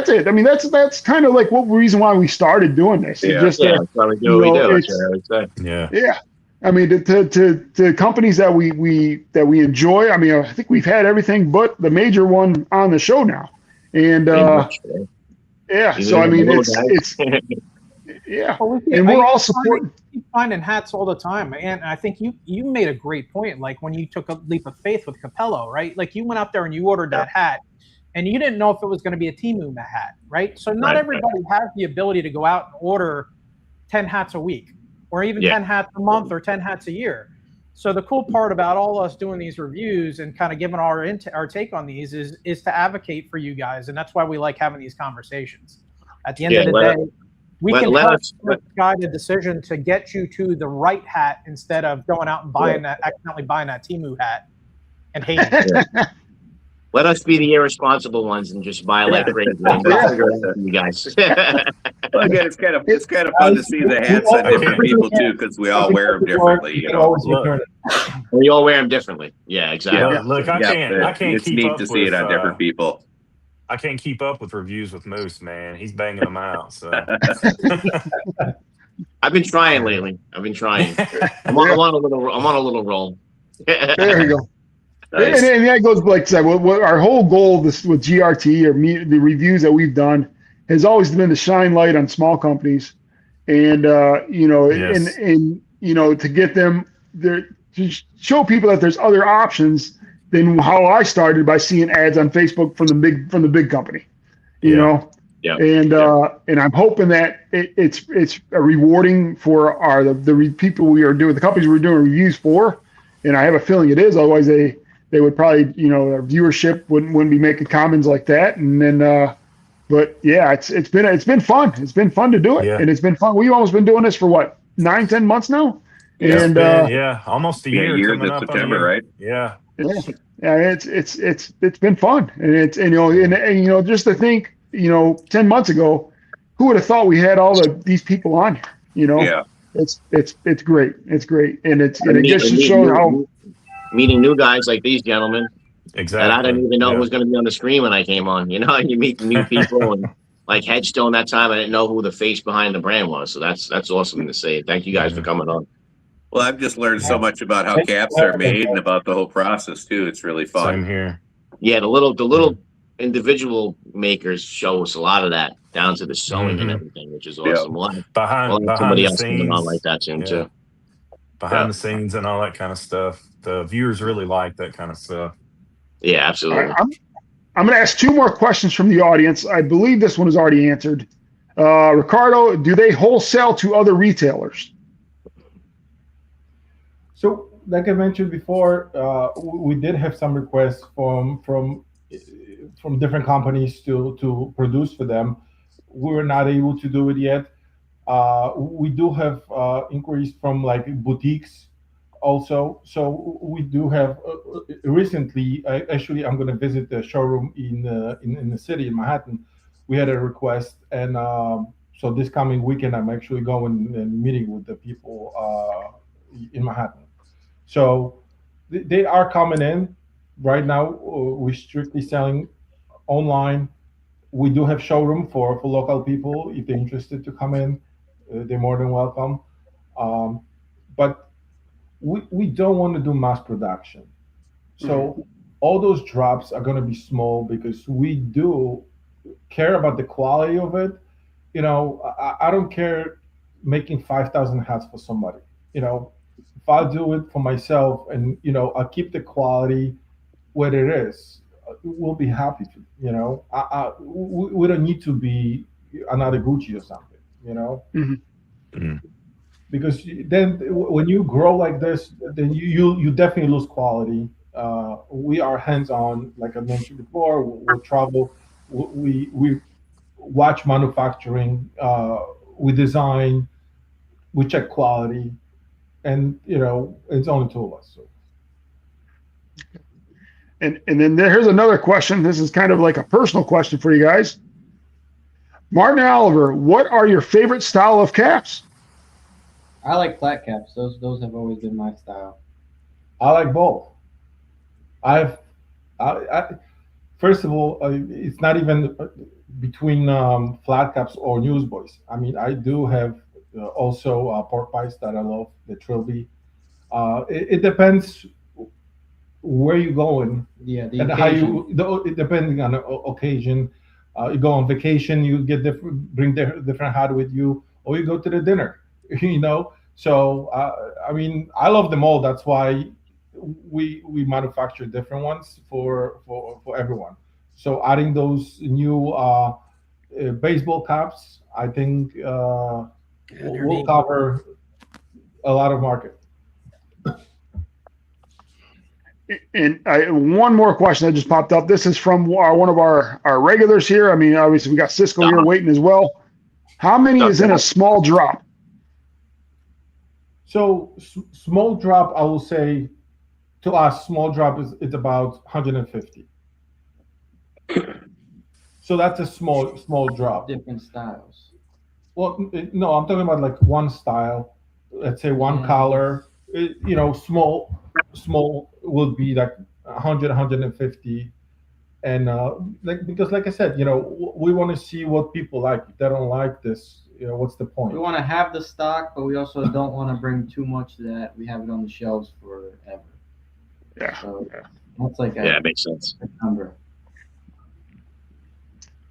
it. I mean, that's kind of like what reason why we started doing this.
That's why we do what we do. That's what I would say.
Yeah. I mean, to companies that we enjoy. I mean, I think we've had everything but the major one on the show now, and So I mean, it's and we're all supporting.
Keep finding hats all the time, and I think you made a great point. Like when you took a leap of faith with Cappello, right? Like you went out there and you ordered that hat. And you didn't know if it was going to be a Temu hat, right? So not everybody has the ability to go out and order 10 hats a week, or even 10 hats a month, or 10 hats a year. So the cool part about all us doing these reviews and kind of giving our take on these is to advocate for you guys, and that's why we like having these conversations. At the end of the day, we can help guide a decision to get you to the right hat instead of going out and accidentally buying that Temu hat and hating it.
Let us be the irresponsible ones and just buy like crazy. You guys.
Well, again, it's kind of fun to see the hats on different people too, because we all wear them differently.
We all wear them differently. Yeah, exactly.
Look, I can't.
It's
keep
neat
up
to see it on different people.
I can't keep up with reviews with Moose, man. He's banging them out. So
I've been trying lately. I'm on a little roll.
There you go.
Nice.
And that goes like I said, what our whole goal this with GRT or the reviews that we've done has always been to shine light on small companies, and
Yes.
and to get them there to show people that there's other options than how I started by seeing ads on Facebook from the big company, you
Yeah.
know.
Yeah.
And I'm hoping that it's a rewarding for people we are doing, the companies we're doing reviews for, and I have a feeling it is. Otherwise, they would probably, our viewership wouldn't be making comments like that. And then, but yeah, it's been fun. It's been fun to do it,
Yeah.
and it's been fun. We've almost been doing this for what 9-10 months now,
Yeah.
and
Almost a
Yeah,
year
year
coming
this
up on a
September,
year.
right?
Yeah.
yeah, it's been fun, and just to think, 10 months ago, who would have thought we had all these people on here?
Yeah.
It's great. It's great, and it
And
just shows how.
meeting new guys like these gentlemen that I didn't
Exactly.
even know
Yeah.
was going to be on the screen when I came on. You meet new people, and like Headstone that time, I didn't know who the face behind the brand was. So that's awesome to say. Thank you guys for coming on.
Well, I've just learned so much about how caps are made and about the whole process too. It's really fun.
Same here.
Yeah, the little individual makers show us a lot of that down to the sewing and everything, which is awesome. We'll have
Behind
somebody
the
else coming on like
scenes.
that soon
Yeah.
too.
Behind the scenes and all that kind of stuff. The viewers really like that kind of stuff.
Yeah,
All
absolutely.
right, I'm going to ask 2 more questions from the audience. I believe this one is already answered. Ricardo, do they wholesale to other retailers?
So, like I mentioned before, we did have some requests from different companies to produce for them. We were not able to do it yet. We do have inquiries from like boutiques also. So we do have recently. Actually, I'm going to visit the showroom in the city in Manhattan. We had a request, and so this coming weekend, I'm actually going and meeting with the people in Manhattan. So they are coming in right now. We're strictly selling online. We do have showroom for local people. If they're interested to come in, they're more than welcome. But we don't want to do mass production. So all those drops are going to be small because we do care about the quality of it. I don't care making 5,000 hats for somebody. If I do it for myself and I keep the quality what it is, we'll be happy to. We don't need to be another Gucci or something. Because then when you grow like this, then you definitely lose quality. We are hands on, like I mentioned before. We'll travel. We watch manufacturing. We design. We check quality, and it's only 2 of us. So.
And then here's another question. This is kind of like a personal question for you guys. Martin and Oliver, what are your favorite style of caps?
I like flat caps. Those have always been my style.
I like both. I first of all, it's not even between flat caps or newsboys. I mean, I do have also pork pies that I love, the trilby. It depends where you're going.
Yeah, the
and
occasion.
Depending on the occasion. You go on vacation, you bring different hat with you, or you go to the dinner. So I mean, I love them all. That's why we manufacture different ones for everyone. So adding those new baseball caps, I think will cover a lot of market.
And one more question that just popped up. This is from one of our regulars here. I mean, obviously we got Cisco here waiting as well. How many is in a small drop?
So small drop, I will say, to us, small drop it's about 150. So that's a small drop.
Different styles.
Well, no, I'm talking about like one style. Let's say one color. Small would be like 100, 150. And because like I said, we want to see what people like. If they don't like this, what's the point?
We want to have the stock, but we also don't want to bring too much that we have it on the shelves forever.
Yeah.
So That's like
Yeah, it makes sense.
a number.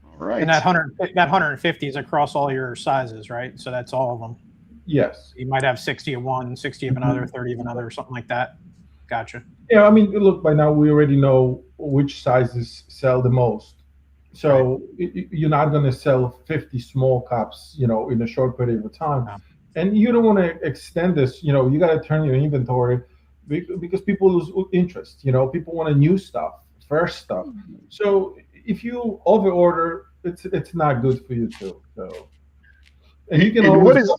All right.
And that 150 is across all your sizes, right? So that's all of them.
Yes.
You might have 60 of one, 60 of another, 30 of another, something like that. Gotcha.
Yeah, I mean, look, by now we already know which sizes sell the most. So you're not going to sell 50 small cups, in a short period of time.
No.
And you don't want to extend this, you got to turn your inventory because people lose interest. People want new stuff, fresh stuff. So if you over order, it's not good for you too. So, and you can always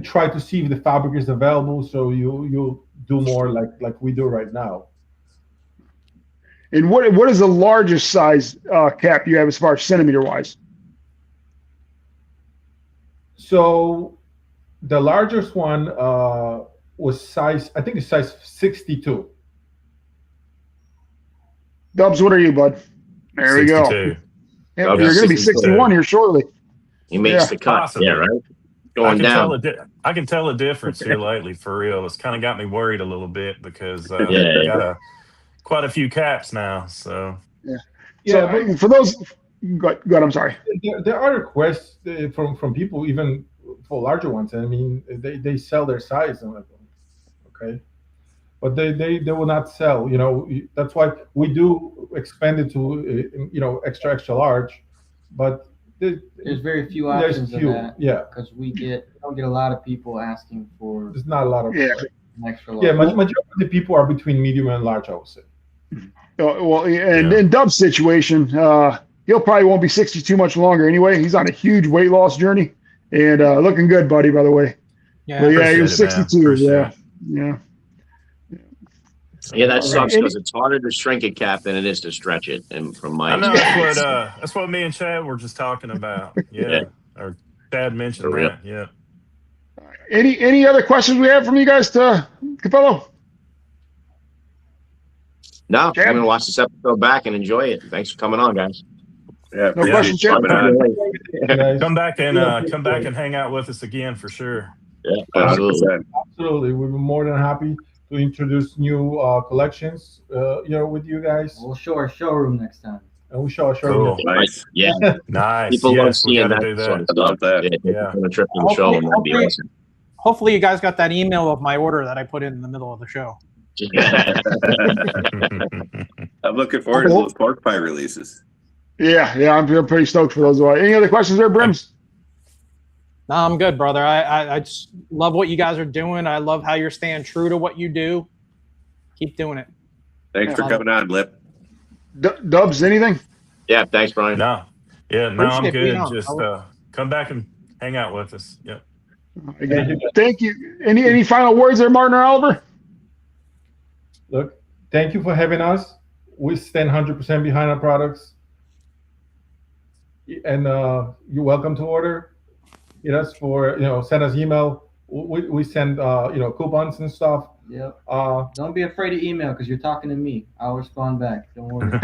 try to see if the fabric is available. So you do more like we do right now.
And what is the largest size cap you have as far as centimeter wise?
So the largest one was size 62.
Dubs, what are you, bud? There we go.
62.
Yeah, you're going to be 61 here shortly.
He makes the cut.
Possibly.
Yeah, right. Going down.
I can tell a difference here lately, for real. It's kind of got me worried a little bit because I got quite a few caps now. So
So for those, go ahead, I'm sorry.
There are requests from people, even for larger ones. I mean, they sell their size. I'm like, okay, but they will not sell. That's why we do expand it to extra large, but
there's very few options of that.
Yeah,
because we don't get a lot of people asking for.
There's not a lot of
extra large.
Yeah, majority of the people are between medium and large, I would say.
Well, and in Dub's situation, he'll probably won't be 62 much longer anyway. He's on a huge weight loss journey and looking good, buddy, by the way.
Yeah,
he was 62. Yeah.
Yeah, that sucks because it's harder to shrink a cap than it is to stretch it. And from my experience,
that's what me and Chad were just talking about. Yeah. Or Chad mentioned that. Yeah.
Any other questions we have from you guys to Cappello?
No, I'm going to watch this episode back and enjoy it. Thanks for coming on, guys.
Yeah,
no question, Chad.
Come back and hang out with us again for sure.
Yeah, absolutely.
Absolutely. We'd be more than happy to introduce new collections, with you guys.
We'll show our showroom next time.
And we show our showroom.
Cool.
Nice. Yeah.
Nice.
People love
we
seeing
gotta
that
do that.
sort of stuff.
Yeah.
On a trip to the show, and that'd be awesome.
Hopefully you guys got that email of my order that I put in the middle of the show.
I'm looking forward to those pork pie releases.
Yeah, I'm pretty stoked for those. Any other questions there, Brims?
No, I'm good, brother. I just love what you guys are doing. I love how you're staying true to what you do. Keep doing it.
Thanks for coming on, Lip.
Dubs, anything?
Yeah, thanks, Brian.
No, I'm
Appreciate
good.
being on.
Just come back and hang out with us. Yep.
Again, thank you. Any final words there, Martin or Oliver?
Look, thank you for having us. We stand 100% behind our products. And you're welcome to order. Send us email. We send coupons and stuff.
Yep. Don't be afraid to email because you're talking to me. I'll respond back. Don't worry.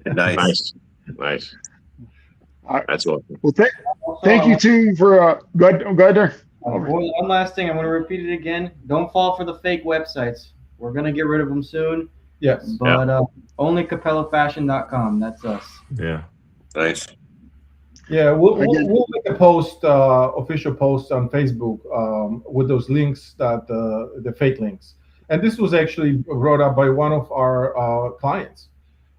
Nice. That's awesome.
Well, thank you too for go ahead there.
One last thing, I'm going to repeat it again. Don't fall for the fake websites. We're going to get rid of them soon.
Yes.
But only CappelloFashion.com. That's us.
Yeah.
Nice.
Yeah, we'll make a post, official post on Facebook with those links, the fake links. And this was actually brought up by one of our clients.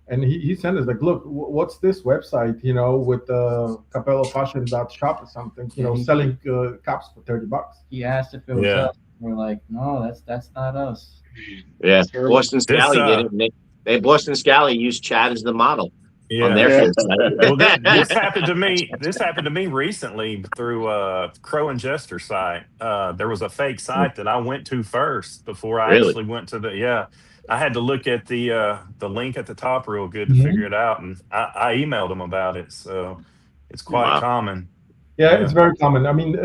And he sent us like, look, what's this website, with Cappello Fashion shop or something, selling cups for $30.
He asked if it was us. We're like, no, that's not us.
Yeah, Boston Scally did it. Boston Scally used Chad as the model. On their
well, this happened to me. This happened to me recently through Crow and Jester site. There was a fake site that I went to first before I actually went to the. I had to look at the link at the top real good to figure it out, and I emailed them about it. So it's quite common.
Yeah, it's very common. I mean,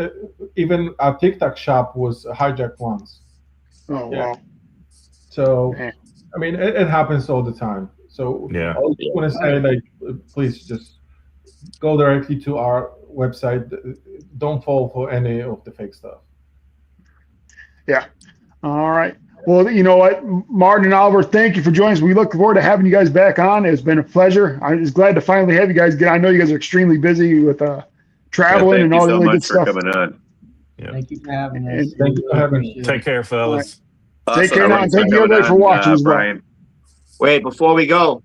even our TikTok shop was hijacked once.
Oh wow!
So I mean, it happens all the time. So I just want to say, please just go directly to our website. Don't fall for any of the fake stuff.
Yeah. All right. Well, you know what, Martin and Oliver, thank you for joining us. We look forward to having you guys back on. It's been a pleasure. I'm just glad to finally have you guys get. I know you guys are extremely busy with traveling and all the really good stuff.
Thank you so much for coming on.
Yep.
Thank you for having us.
And
Thank you for having me.
Take care, fellas.
Take care now. And thank you everybody for watching as well.
Brian.
Wait, before we go,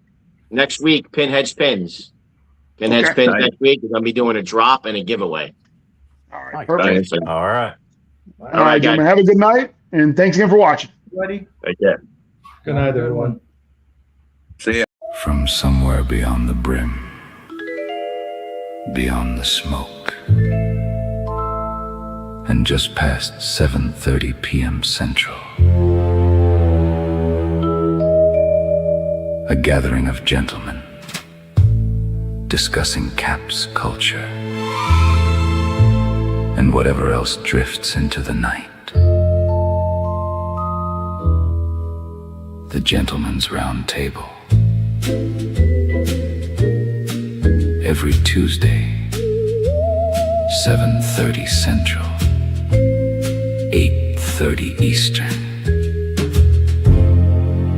next week, Pinhead's Pins. Pinhead's
Okay.
Pins next week. We're going to be doing a drop and a giveaway.
All right.
Nice.
Perfect.
All right.
All right, gentlemen. Have a good night. And thanks again for watching.
Buddy.
Take care.
Good night, everyone.
See ya.
From somewhere beyond the brim, beyond the smoke, and just past 7:30 p.m. Central, a gathering of gentlemen discussing Cap's culture and whatever else drifts into the night. The Gentleman's Roundtable. Every Tuesday, 7:30 Central, 8:30 Eastern,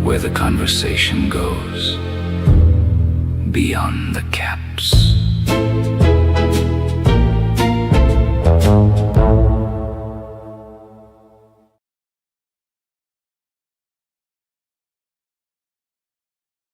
where the conversation goes beyond the caps.